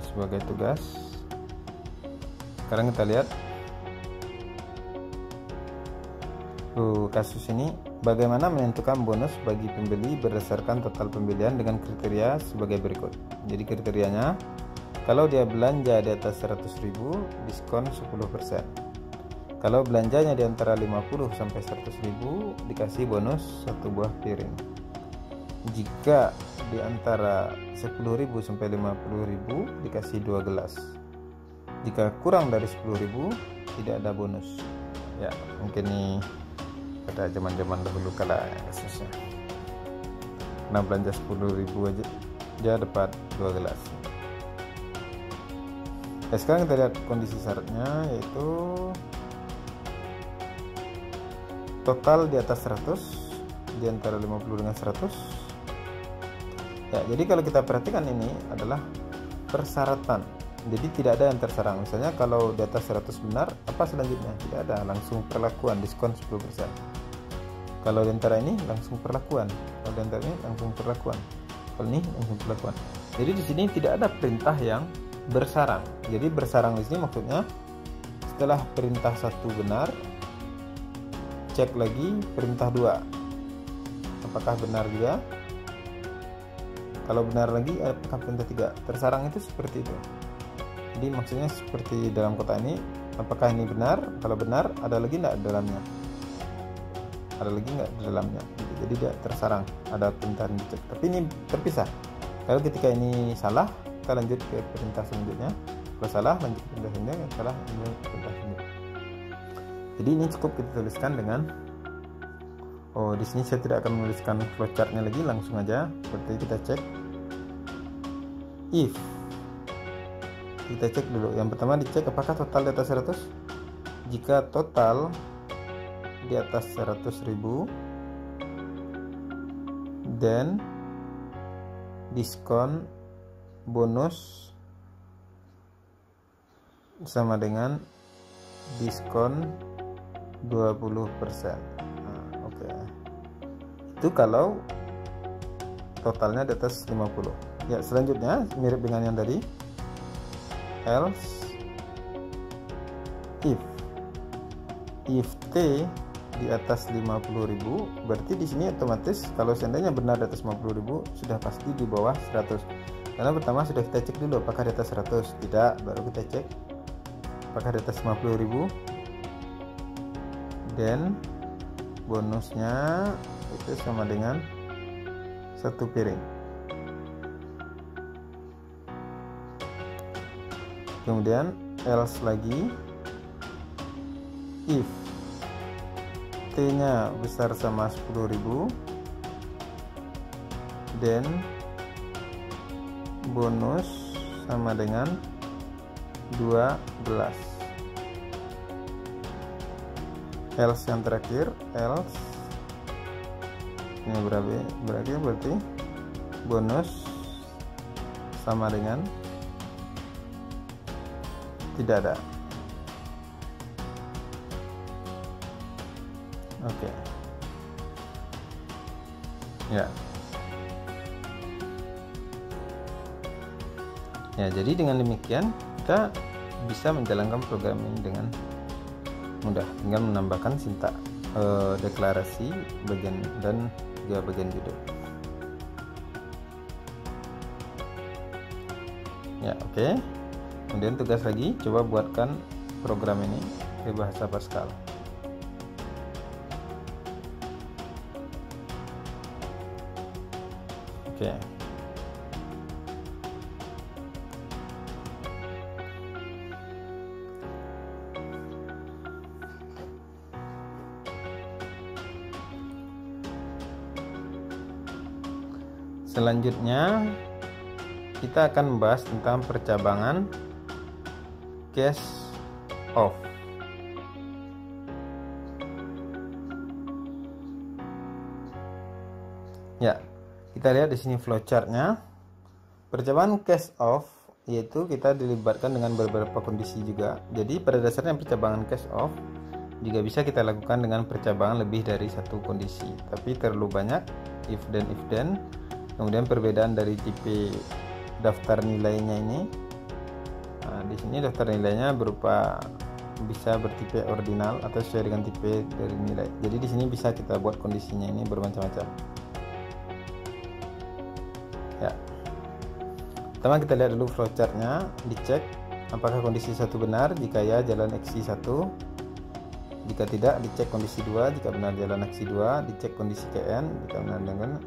Speaker 1: sebagai tugas. Sekarang kita lihat kasus ini. Bagaimana menentukan bonus bagi pembeli berdasarkan total pembelian dengan kriteria sebagai berikut. Jadi kriterianya, kalau dia belanja di atas 100.000, diskon 10%. Kalau belanjanya di antara 50 sampai 100.000, dikasih bonus 1 buah piring. Jika di antara 10.000 sampai 50.000, dikasih 2 gelas. Jika kurang dari 10.000, tidak ada bonus. Ya, mungkin ini pada zaman-zaman dahulu kala kasusnya. Nah, belanja 10.000 aja dia dapat 2 gelas. Nah, sekarang kita lihat kondisi syaratnya, yaitu total di atas 100, di antara 50 dengan 100. Ya, jadi kalau kita perhatikan ini adalah persyaratan. Jadi tidak ada yang tersarang. Misalnya kalau di atas 100 benar, apa selanjutnya? Tidak ada, langsung perlakuan diskon 10%. Kalau di antara ini langsung perlakuan. Kalau di antara ini langsung perlakuan. Kalau ini langsung perlakuan. Jadi di sini tidak ada perintah yang bersarang. Jadi bersarang di sini maksudnya setelah perintah 1 benar, cek lagi perintah 2. Apakah benar juga? Kalau benar lagi, apakah perintah 3? Tersarang itu seperti itu. Jadi maksudnya seperti dalam kotak ini, apakah ini benar? Kalau benar, ada lagi enggak di dalamnya? Ada lagi enggak di dalamnya? Jadi dia tersarang, ada perintah yang dicek. Tapi ini terpisah. Kalau ketika ini salah, kita lanjut ke perintah selanjutnya. Kalau salah, lanjut ke perintah selanjutnya. Salah, lanjut ke perintah selanjutnya. Jadi ini cukup kita tuliskan dengan, oh di sini saya tidak akan menuliskan flowchartnya lagi, langsung aja seperti kita cek if. Kita cek dulu. Yang pertama dicek apakah total di atas 100. Jika total di atas 100.000, dan diskon bonus sama dengan diskon 20%. Oke. Itu kalau totalnya di atas 50. Ya, selanjutnya mirip dengan yang tadi. Else if T di atas 50.000, berarti di sini otomatis kalau seandainya benar di atas 50.000 sudah pasti di bawah 100. Karena pertama sudah kita cek dulu apakah di atas 100, tidak, baru kita cek apakah di atas 50.000, dan bonusnya itu sama dengan 1 piring. Kemudian else lagi if T nya besar sama 10.000 dan bonus sama dengan 12. Else yang terakhir, else ini berarti bonus sama dengan tidak ada. Oke. Ya. Ya, jadi dengan demikian kita bisa menjalankan program ini dengan mudah, tinggal menambahkan sintak deklarasi bagian dan juga bagian judul. Ya, oke. Kemudian tugas lagi, coba buatkan program ini ke bahasa Pascal. Oke. Selanjutnya kita akan membahas tentang percabangan case off. Ya, kita lihat di sini flowchartnya. Percabangan case off yaitu kita dilibatkan dengan beberapa kondisi juga. Jadi pada dasarnya percabangan case off juga bisa kita lakukan dengan percabangan lebih dari satu kondisi, tapi terlalu banyak if then. Kemudian perbedaan dari tipe daftar nilainya ini. Nah, di sini daftar nilainya berupa bisa bertipe ordinal atau sesuai dengan tipe dari nilai. Jadi di sini bisa kita buat kondisinya ini bermacam-macam. Ya. Pertama kita lihat dulu flowchartnya, dicek apakah kondisi 1 benar, jika ya jalan aksi 1. Jika tidak, dicek kondisi 2, jika benar jalan aksi 2, dicek kondisi KN, jika benar dengan.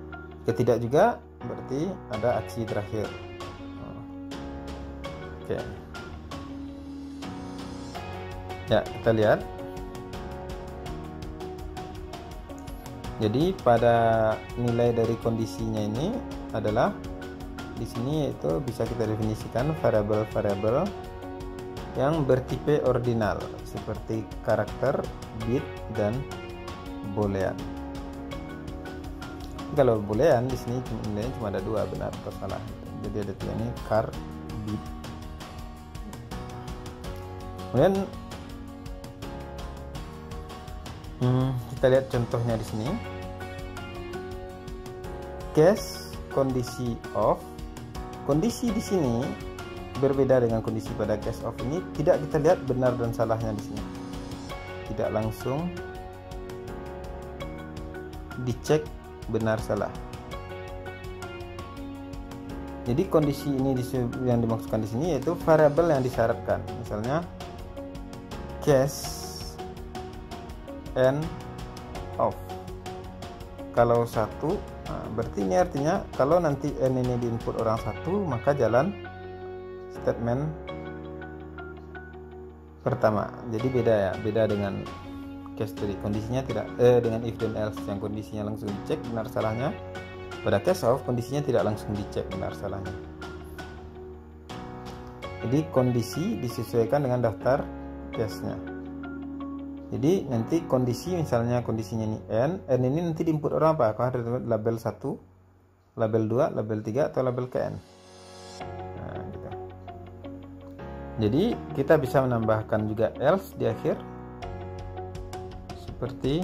Speaker 1: Jika tidak juga berarti ada aksi terakhir. Oke. Ya, kita lihat. Jadi pada nilai dari kondisinya ini adalah di sini, yaitu bisa kita definisikan variabel yang bertipe ordinal seperti karakter, bit, dan boolean. Kalau boolean di sini nilainya cuma ada dua, benar atau salah. Jadi ada tiga ini, char, bit. Kemudian kita lihat contohnya di sini. Case kondisi off. Kondisi di sini berbeda dengan kondisi pada case off ini. Tidak kita lihat benar dan salahnya di sini. Tidak langsung dicek benar salah. Jadi kondisi ini yang dimaksudkan di sini yaitu variabel yang disyaratkan. Misalnya case n off. Kalau satu, berarti ini artinya kalau nanti n ini diinput orang satu, maka jalan statement pertama. Jadi beda ya, beda dengan case tadi. Kondisinya tidak dengan if dan else yang kondisinya langsung dicek benar salahnya. Pada case off kondisinya tidak langsung dicek benar salahnya. Jadi kondisi disesuaikan dengan daftar case-nya. Jadi nanti kondisi, misalnya kondisinya ini n ini nanti diinput orang apa? Apakah label 1, label 2, label 3, atau label ke n? Nah, gitu. Jadi kita bisa menambahkan juga else di akhir, seperti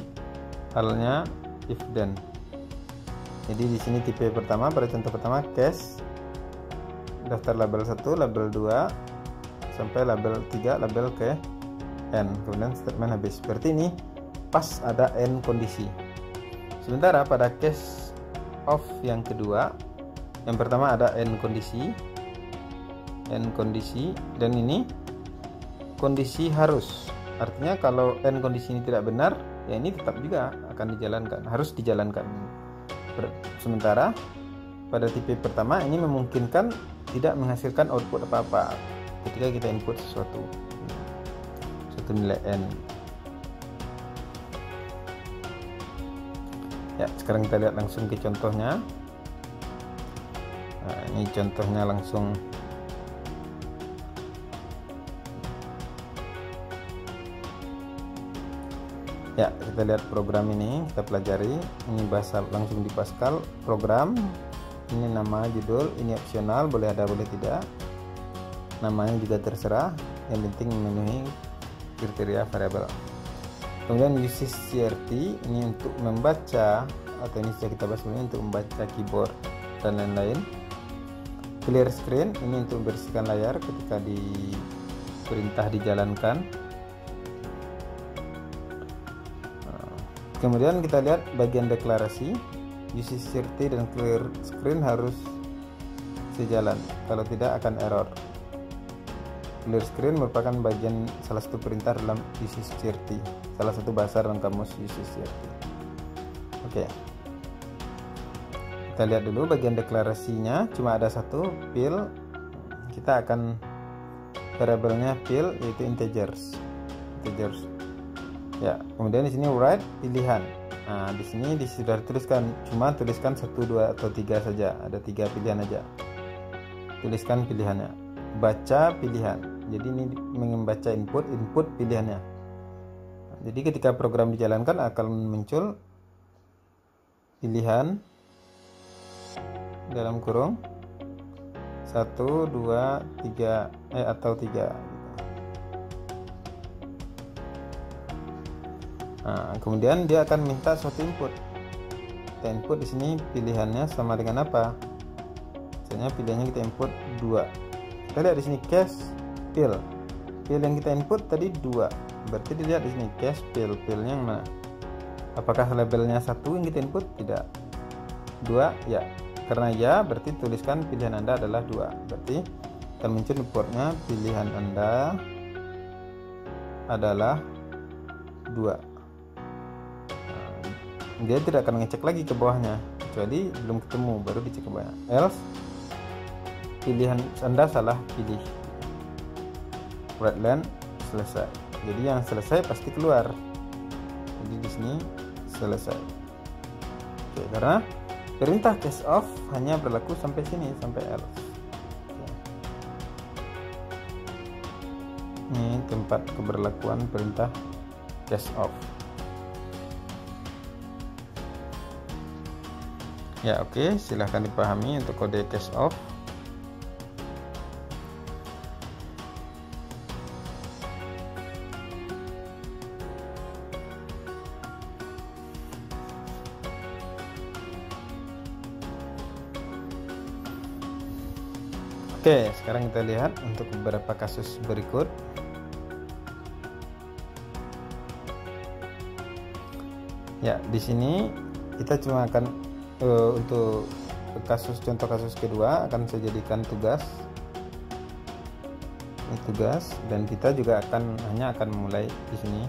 Speaker 1: halnya if then. Jadi di sini tipe pertama, pada contoh pertama case daftar label 1, label 2 sampai label 3, label ke n, kemudian statement habis. Berarti ini pas ada n kondisi. Sementara pada case off yang kedua, yang pertama ada n kondisi, dan ini kondisi harus. Artinya kalau n kondisi ini tidak benar, ya ini tetap juga akan dijalankan, harus dijalankan. Sementara pada tipe pertama ini memungkinkan tidak menghasilkan output apa-apa ketika kita input suatu nilai n. Ya, sekarang kita lihat langsung ke contohnya. Nah, ini contohnya langsung. Ya, kita lihat program ini, kita pelajari. Ini bahasa langsung di Pascal. Program ini nama, judul, ini opsional, boleh ada boleh tidak. Namanya juga terserah, yang penting memenuhi kriteria variabel. Kemudian usage CRT ini untuk membaca, atau ini sudah kita bahas sebelumnya, untuk membaca keyboard dan lain-lain. Clear screen ini untuk membersihkan layar ketika diperintah dijalankan. Kemudian kita lihat bagian deklarasi. Usage CRT dan clear screen harus sejalan, kalau tidak akan error. Clear screen merupakan bagian salah satu perintah dalam usage CRT, salah satu bahasa dalam kamus usage CRT. Oke. Kita lihat dulu bagian deklarasinya, cuma ada satu, fill. Kita akan variabelnya fill, yaitu integers. Ya, kemudian di sini write pilihan. Nah, di sini sudah tuliskan, cuma tuliskan 1, 2 atau 3 saja. Ada 3 pilihan aja. Tuliskan pilihannya. Baca pilihan. Jadi ini membaca input pilihannya. Jadi ketika program dijalankan akan muncul pilihan dalam kurung 1, 2, 3 atau 3. Nah, kemudian dia akan minta suatu input. Kita input di sini pilihannya sama dengan apa? Misalnya pilihannya kita input 2. Kita lihat di sini case fill. Fill yang kita input tadi 2. Berarti dilihat di sini case fill. Fillnya yang mana? Apakah labelnya 1 yang kita input? Tidak. 2 ya. Karena ya berarti tuliskan pilihan Anda adalah 2. Berarti akan muncul importnya pilihan Anda adalah 2. Dia tidak akan ngecek lagi ke bawahnya, kecuali belum ketemu baru dicek ke bawahnya. Else pilihan Anda salah pilih. Write line selesai. Jadi yang selesai pasti keluar. Jadi di sini selesai. Oke, karena perintah case off hanya berlaku sampai sini, sampai else. Oke. Ini tempat keberlakuan perintah cache off. Ya, oke, silahkan dipahami untuk kode cache off. Oke, sekarang kita lihat untuk beberapa kasus berikut. Ya, di sini kita cuma akan untuk contoh kasus kedua akan saya jadikan tugas. Ini tugas, dan kita juga hanya akan memulai di sini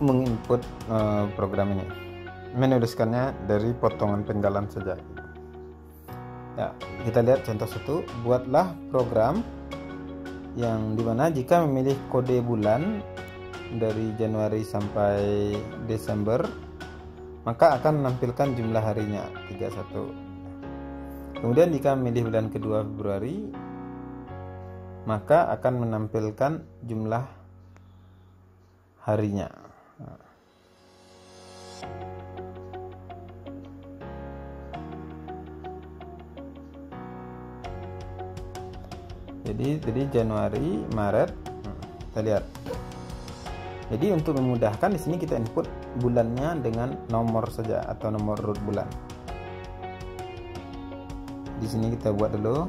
Speaker 1: menginput program ini, menuliskannya dari potongan penggalan saja. Ya, kita lihat contoh 1. Buatlah program yang dimana jika memilih kode bulan dari Januari sampai Desember, maka akan menampilkan jumlah harinya 31. Kemudian jika memilih bulan kedua Februari, maka akan menampilkan jumlah harinya. Jadi Januari, Maret, kita lihat. Jadi untuk memudahkan di sini kita input bulannya dengan nomor saja atau nomor root bulan. Di sini kita buat dulu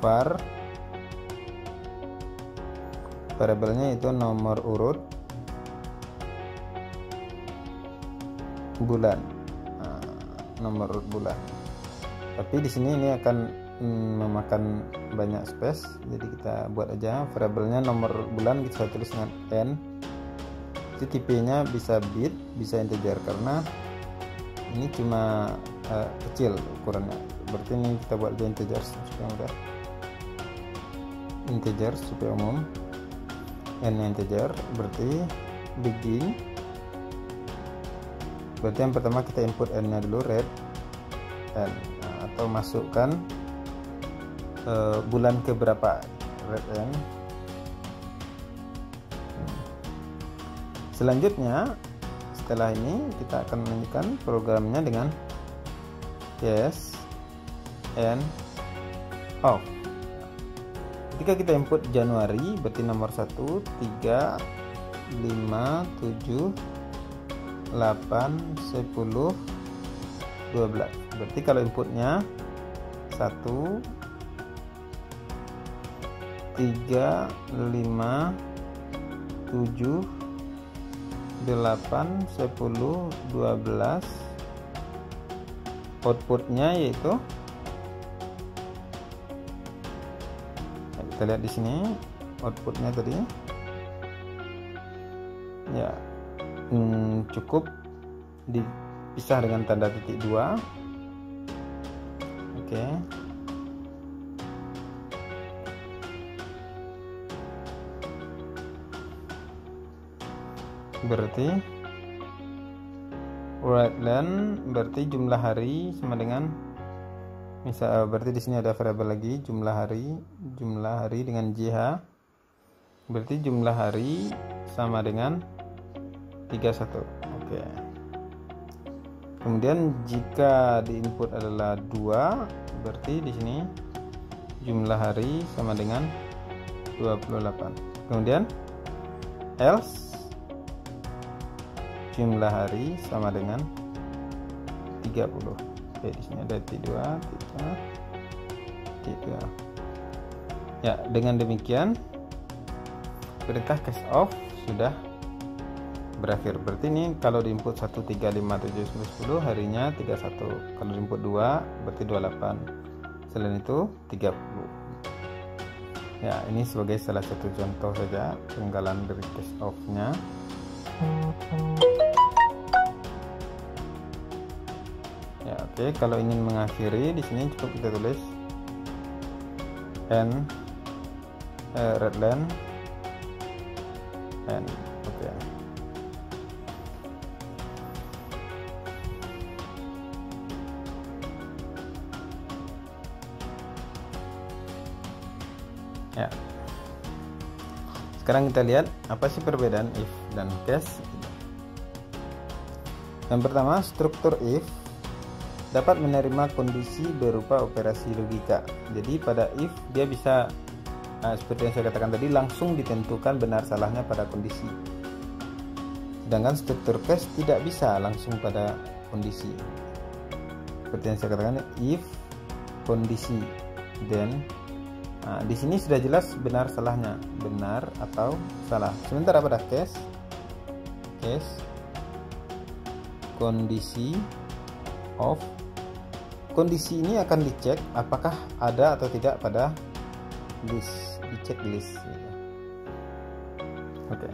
Speaker 1: var variabelnya itu nomor urut bulan, nomor urut bulan. Tapi di sini ini akan memakan banyak space, jadi kita buat aja variabelnya nomor bulan, kita tulis dengan n. Itu tipenya bisa bit, bisa integer, karena ini cuma kecil ukurannya. Berarti ini kita buat aja integer supaya mudah. Integer supaya umum. N integer, berarti begin. Berarti yang pertama kita input n nya dulu, red n, atau masukkan bulan ke berapa, red n. Selanjutnya setelah ini kita akan menunjukkan programnya dengan cache and off. Ketika kita input Januari, berarti nomor 1, 3, 5, 7, 8, 10, 12. Berarti kalau inputnya 1, 3, 5, 7, 8, 10, 12, outputnya yaitu, kita lihat di sini outputnya tadi ya, cukup dipisah dengan tanda titik 2. Oke. Berarti Redland berarti jumlah hari sama dengan berarti di sini ada variabel lagi jumlah hari dengan JH, berarti jumlah hari sama dengan 31. Oke. Kemudian jika di input adalah 2, berarti di sini jumlah hari sama dengan 28. Kemudian else jumlah hari sama dengan 30. Oke, di sini ada titik 2. Ya, dengan demikian perintah cache off sudah berakhir. Berarti ini kalau di input 1, 3, 5, 7, 10 harinya 31. Kalau di input 2 berarti 28. Selain itu 30. Ya, ini sebagai salah satu contoh saja penggalan dari cache off-nya. Ya, oke. Kalau ingin mengakhiri di sini cukup kita tulis n redland n. Oke. Ya. Sekarang kita lihat apa sih perbedaan if dan case. Yang pertama, struktur if dapat menerima kondisi berupa operasi logika. Jadi pada if dia bisa seperti yang saya katakan tadi, langsung ditentukan benar salahnya pada kondisi. Sedangkan struktur case tidak bisa langsung pada kondisi. Seperti yang saya katakan, if kondisi, then di sini sudah jelas benar salahnya, benar atau salah. Sementara pada case kondisi of, kondisi ini akan dicek apakah ada atau tidak pada list, dicek list. Oke.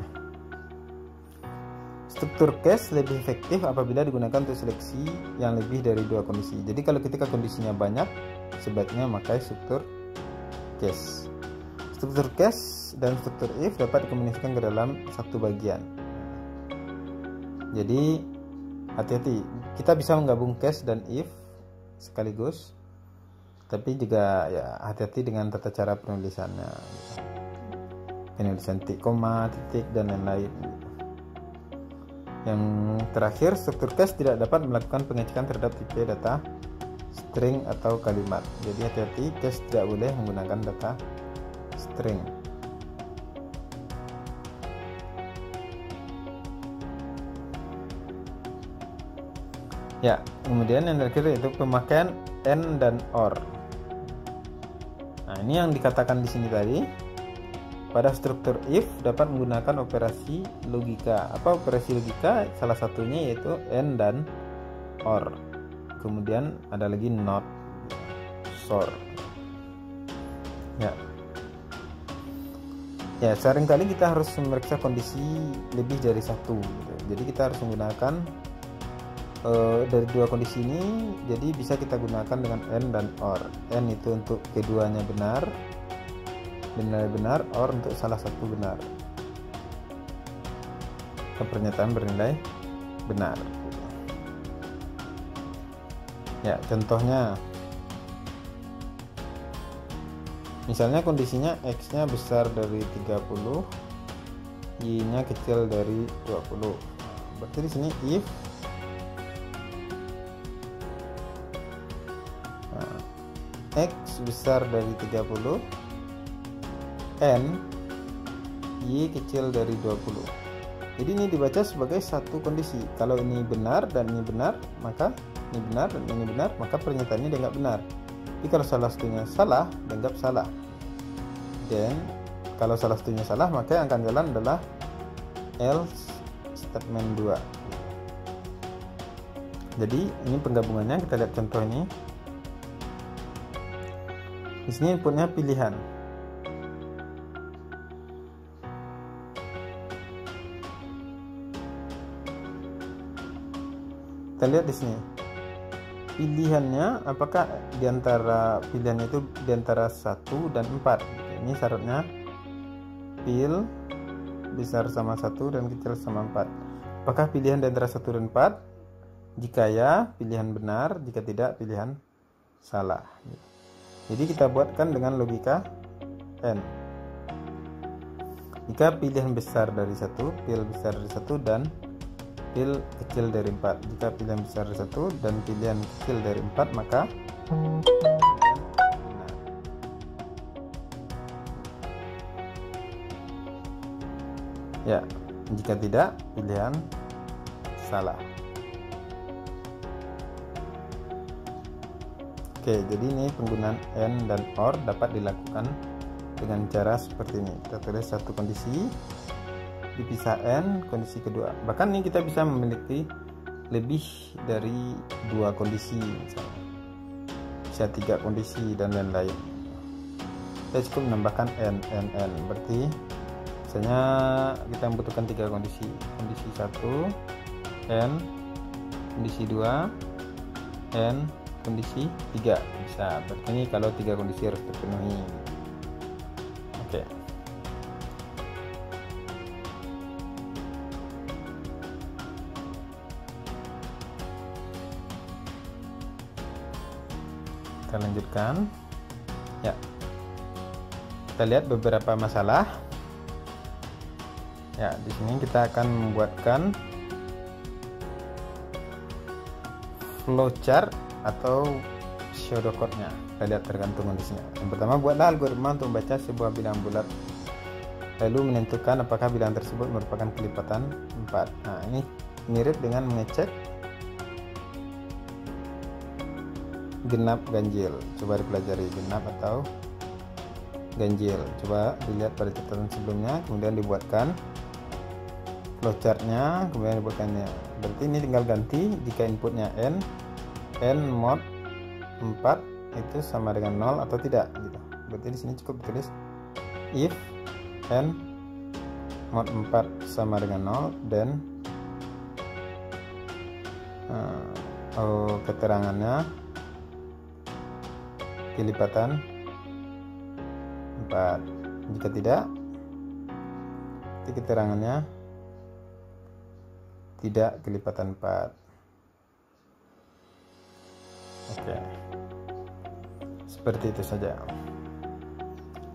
Speaker 1: Struktur case lebih efektif apabila digunakan untuk seleksi yang lebih dari dua kondisi. Jadi kalau ketika kondisinya banyak, sebaiknya memakai struktur case. Struktur case dan struktur if dapat dikombinasikan ke dalam satu bagian. Jadi hati-hati, kita bisa menggabung case dan if sekaligus, tapi juga ya hati-hati dengan tata cara penulisannya, penulisan titik, koma, titik, dan lain-lain. Yang terakhir, struktur case tidak dapat melakukan pengecekan terhadap tipe data string atau kalimat. Jadi hati-hati, case tidak boleh menggunakan data string. Ya, kemudian yang terakhir yaitu pemakaian and dan or. Nah, ini yang dikatakan di sini tadi. Pada struktur if dapat menggunakan operasi logika. Apa operasi logika? Salah satunya yaitu and dan or. Kemudian ada lagi not, sort. Ya, seringkali kita harus memeriksa kondisi lebih dari satu. Jadi kita harus menggunakan dari dua kondisi ini, jadi bisa kita gunakan dengan and dan or. And itu untuk keduanya benar, benar, or untuk salah satu benar. Pernyataan bernilai benar. Ya, contohnya misalnya kondisinya x-nya besar dari 30, y-nya kecil dari 20. Berarti di sini if x besar dari 30 n y kecil dari 20. Jadi ini dibaca sebagai satu kondisi. Kalau ini benar dan ini benar, maka ini benar dan ini benar, maka pernyataannya dianggap benar. Tapi kalau salah satunya salah, dianggap salah. Dan kalau salah satunya salah, maka yang akan jalan adalah else statement 2. Jadi ini penggabungannya, kita lihat contoh ini. Di sini inputnya pilihan. Kita lihat di sini. Pilihannya apakah diantara pilihannya itu diantara 1 dan 4. Ini syaratnya pil besar sama 1 dan kecil sama 4. Apakah pilihan diantara 1 dan 4? Jika ya, pilihan benar. Jika tidak, pilihan salah. Jadi kita buatkan dengan logika n. Jika pilihan besar dari 1, pil besar dari 1 dan pil kecil dari 4. Jika pilihan besar dari 1 dan pilihan kecil dari 4, maka ya, jika tidak, pilihan salah. Oke, jadi ini penggunaan and dan or dapat dilakukan dengan cara seperti ini. Kita tulis satu kondisi, dipisah n, kondisi kedua. Bahkan ini kita bisa memiliki lebih dari 2 kondisi, misalnya bisa 3 kondisi dan lain-lain. Kita cukup menambahkan n. Berarti misalnya kita membutuhkan 3 kondisi. Kondisi 1 n, kondisi 2 n, kondisi 3 bisa. Berarti ini kalau 3 kondisi harus terpenuhi. Oke. Kita lanjutkan. Ya. kita lihat beberapa masalah. Ya, di sini kita akan membuatkan flowchart atau pseudocode-nya. Kita lihat tergantung kondisinya. Yang pertama, buatlah algoritma untuk membaca sebuah bilangan bulat, lalu menentukan apakah bilangan tersebut merupakan kelipatan 4. Nah, ini mirip dengan mengecek genap ganjil. Coba dipelajari genap atau ganjil. Coba dilihat pada catatan sebelumnya, kemudian dibuatkan flowchart-nya, kemudian dibuatkannya. Berarti ini tinggal ganti jika inputnya n mod 4 itu sama dengan 0 atau tidak gitu. Berarti di sini cukup tulis if n mod 4 sama dengan 0 dan keterangannya kelipatan 4. Jika tidak, keterangannya tidak kelipatan 4. Oke, seperti itu saja.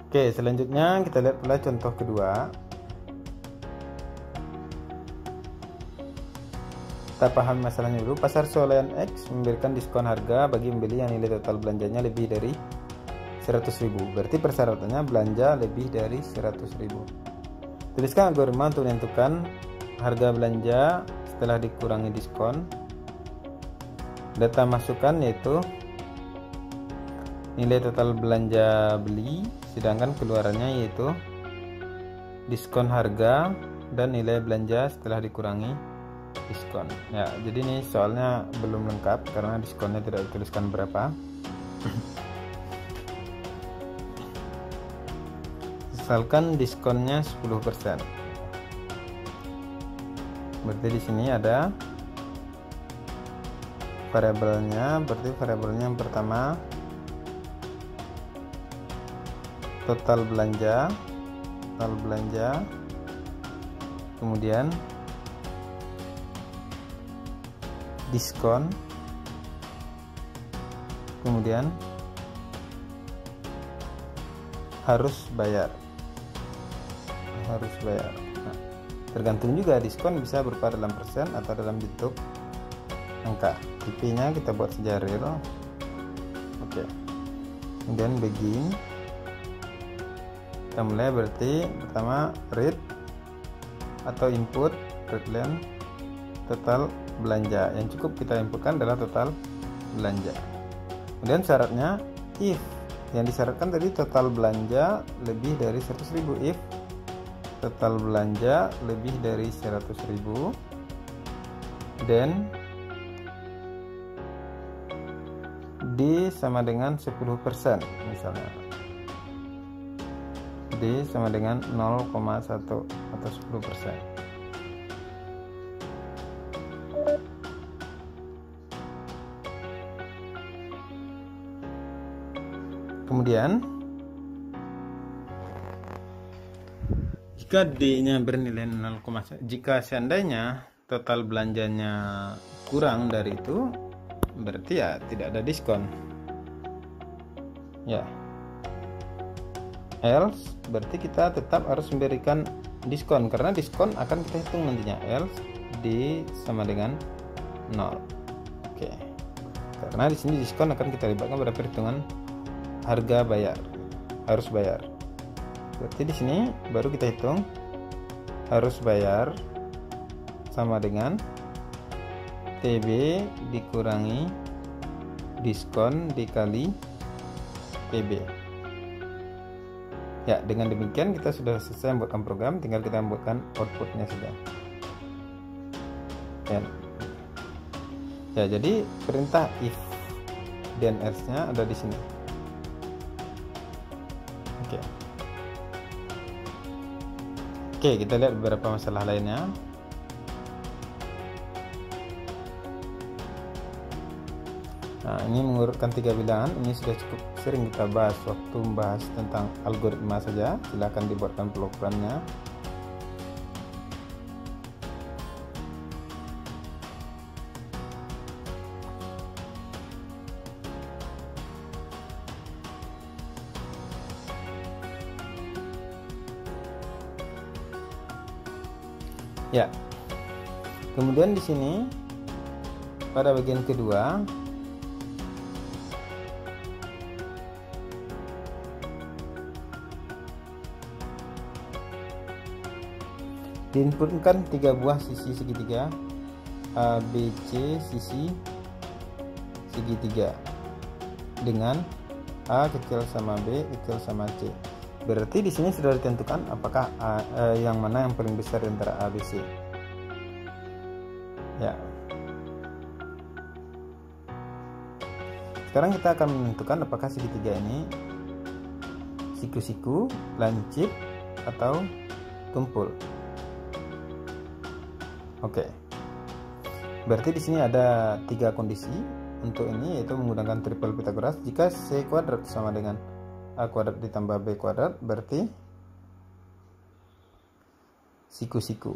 Speaker 1: Oke, selanjutnya kita lihat pula contoh kedua. Kita paham masalahnya dulu. Pasar swalayan X memberikan diskon harga bagi pembeli yang nilai total belanjanya lebih dari 100.000. Berarti persyaratannya belanja lebih dari 100.000. Tuliskan algoritma untuk menentukan harga belanja setelah dikurangi diskon. Data masukan yaitu nilai total belanja beli, sedangkan keluarannya yaitu diskon harga dan nilai belanja setelah dikurangi diskon. Ya, jadi ini soalnya belum lengkap karena diskonnya tidak dituliskan berapa. Misalkan diskonnya 10%. Berarti di sini ada variabelnya. Berarti variabelnya yang pertama total belanja, kemudian diskon, kemudian harus bayar. Nah, tergantung juga, diskon bisa berupa dalam persen atau dalam bentuk angka. IP-nya kita buat saja real. Oke. Kemudian begin. Kita mulai, berarti pertama read atau input readline total belanja. Yang cukup kita inputkan adalah total belanja. Kemudian syaratnya if, yang disyaratkan tadi total belanja lebih dari 100.000. If total belanja lebih dari 100.000, then D sama dengan 10% misalnya. D sama dengan 0,1 atau 10%. Kemudian jika D-nya bernilai 0,1, jika seandainya total belanjanya kurang dari itu, berarti ya tidak ada diskon. Ya. Else berarti kita tetap harus memberikan diskon, karena diskon akan kita hitung nantinya. Else D sama dengan 0. Oke. Karena di sini diskon akan kita libatkan pada perhitungan harga bayar, harus bayar. Berarti di sini baru kita hitung harus bayar sama dengan TB dikurangi diskon dikali PB. Ya, dengan demikian kita sudah selesai membuatkan program, tinggal kita membuatkan outputnya saja. Ya, jadi perintah if dan else-nya ada di sini. Oke, kita lihat beberapa masalah lainnya. Nah, ini mengurutkan 3 bilangan. Ini sudah cukup sering kita bahas waktu membahas tentang algoritma saja. Silahkan dibuatkan programnya. Ya. Kemudian di sini pada bagian kedua diinputkan 3 buah sisi segitiga ABC sisi segitiga dengan A kecil sama B kecil sama C. Berarti di sini sudah ditentukan apakah yang mana yang paling besar antara A, B, C. Ya. Sekarang kita akan menentukan apakah segitiga ini siku-siku, lancip, atau tumpul. Oke. Berarti di sini ada 3 kondisi untuk ini, yaitu menggunakan triple Pythagoras. Jika C kuadrat sama dengan A kuadrat ditambah B kuadrat, berarti siku-siku.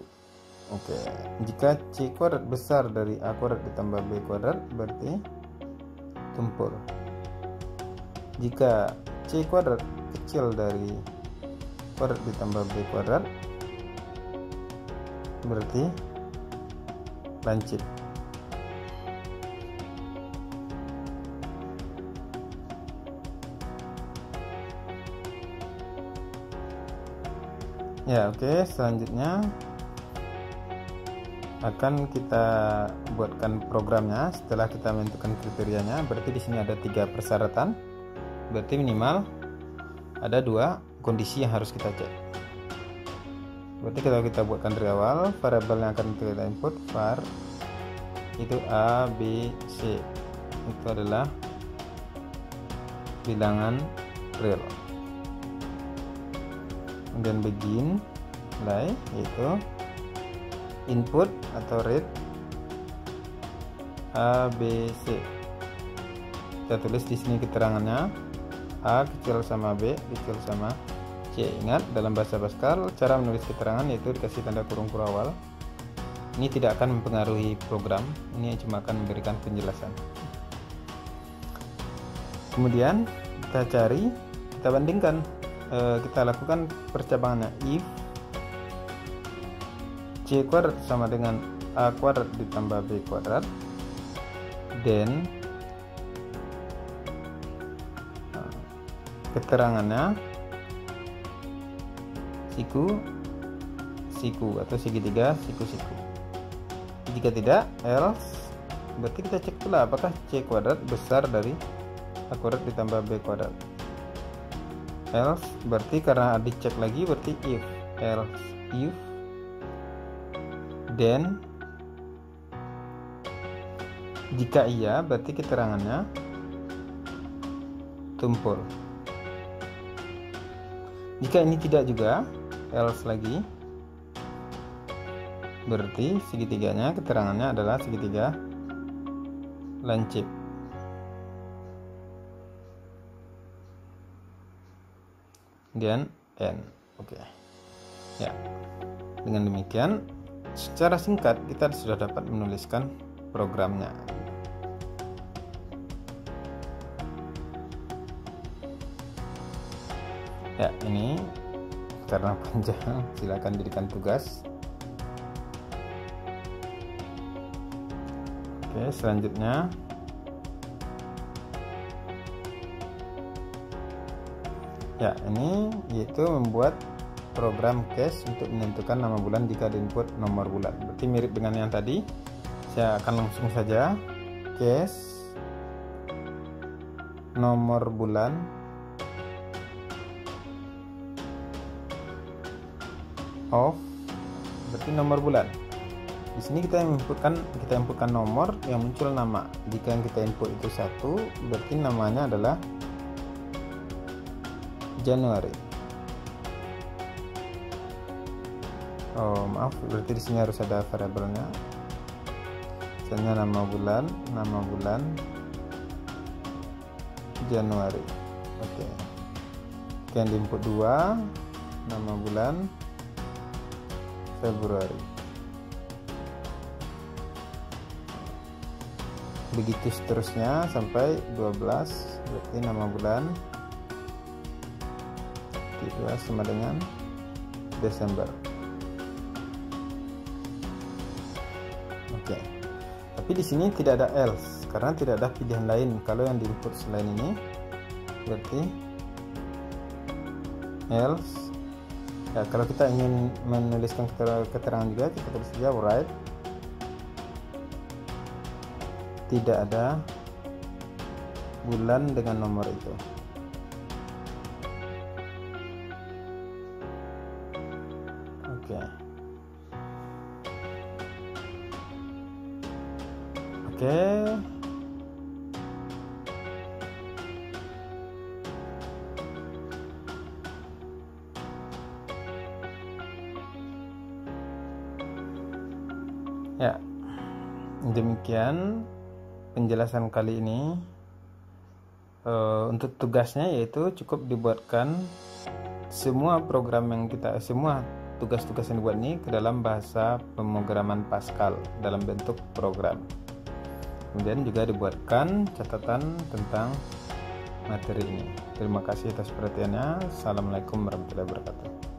Speaker 1: Oke. Jika C kuadrat besar dari A kuadrat ditambah B kuadrat, berarti tumpul. Jika C kuadrat kecil dari kuadrat ditambah B kuadrat, berarti lancip. Ya, oke. Selanjutnya akan kita buatkan programnya. Setelah kita menentukan kriterianya, berarti di sini ada 3 persyaratan. Berarti minimal ada 2 kondisi yang harus kita cek. Berarti kalau kita buatkan dari awal, variabel yang akan kita input var itu A, B, C. Itu adalah bilangan real. Kemudian begin mulai, yaitu input atau read A, B, C. Kita tulis di sini keterangannya A kecil sama B kecil sama C. Ingat, dalam bahasa Pascal cara menulis keterangan yaitu dikasih tanda kurung awal. Ini tidak akan mempengaruhi program, ini cuma akan memberikan penjelasan. Kemudian kita cari, kita bandingkan, kita lakukan percabangannya. If C kuadrat sama dengan A kuadrat ditambah B kuadrat, then keterangannya siku atau segitiga siku-siku. Jika tidak, else, berarti kita cek pula apakah C kuadrat besar dari A kuadrat ditambah B kuadrat. Else berarti karena dicek lagi, berarti if. Else if, then, jika iya berarti keterangannya tumpul. Jika ini tidak juga, else lagi, berarti segitiganya keterangannya adalah segitiga lancip. Kemudian n. Oke. Ya. Dengan demikian, secara singkat kita sudah dapat menuliskan programnya. Ya, ini karena panjang, silakan jadikan tugas. Oke, selanjutnya ya, ini yaitu membuat program case untuk menentukan nama bulan jika diinput nomor bulan. Berarti mirip dengan yang tadi. Saya akan langsung saja case nomor bulan of, berarti nomor bulan. Di sini kita inputkan nomor yang muncul nama. Jika yang kita input itu 1, berarti namanya adalah Januari. Oh maaf, berarti di sini harus ada variabelnya. Misalnya nama bulan Januari. Oke. Yang di input 2, nama bulan Februari. Begitu seterusnya sampai 12, berarti nama bulan 3 sama dengan Desember. Oke. Tapi di sini tidak ada else karena tidak ada pilihan lain. Kalau yang di input selain ini berarti else. Ya, kalau kita ingin menuliskan keterangan juga, kita tulis saja write tidak ada bulan dengan nomor itu. Oke. Oke. Ya, demikian penjelasan kali ini. Untuk tugasnya yaitu cukup dibuatkan semua tugas-tugas yang dibuat ini ke dalam bahasa pemrograman Pascal dalam bentuk program. Kemudian juga dibuatkan catatan tentang materi ini. Terima kasih atas perhatiannya. Assalamualaikum warahmatullahi wabarakatuh.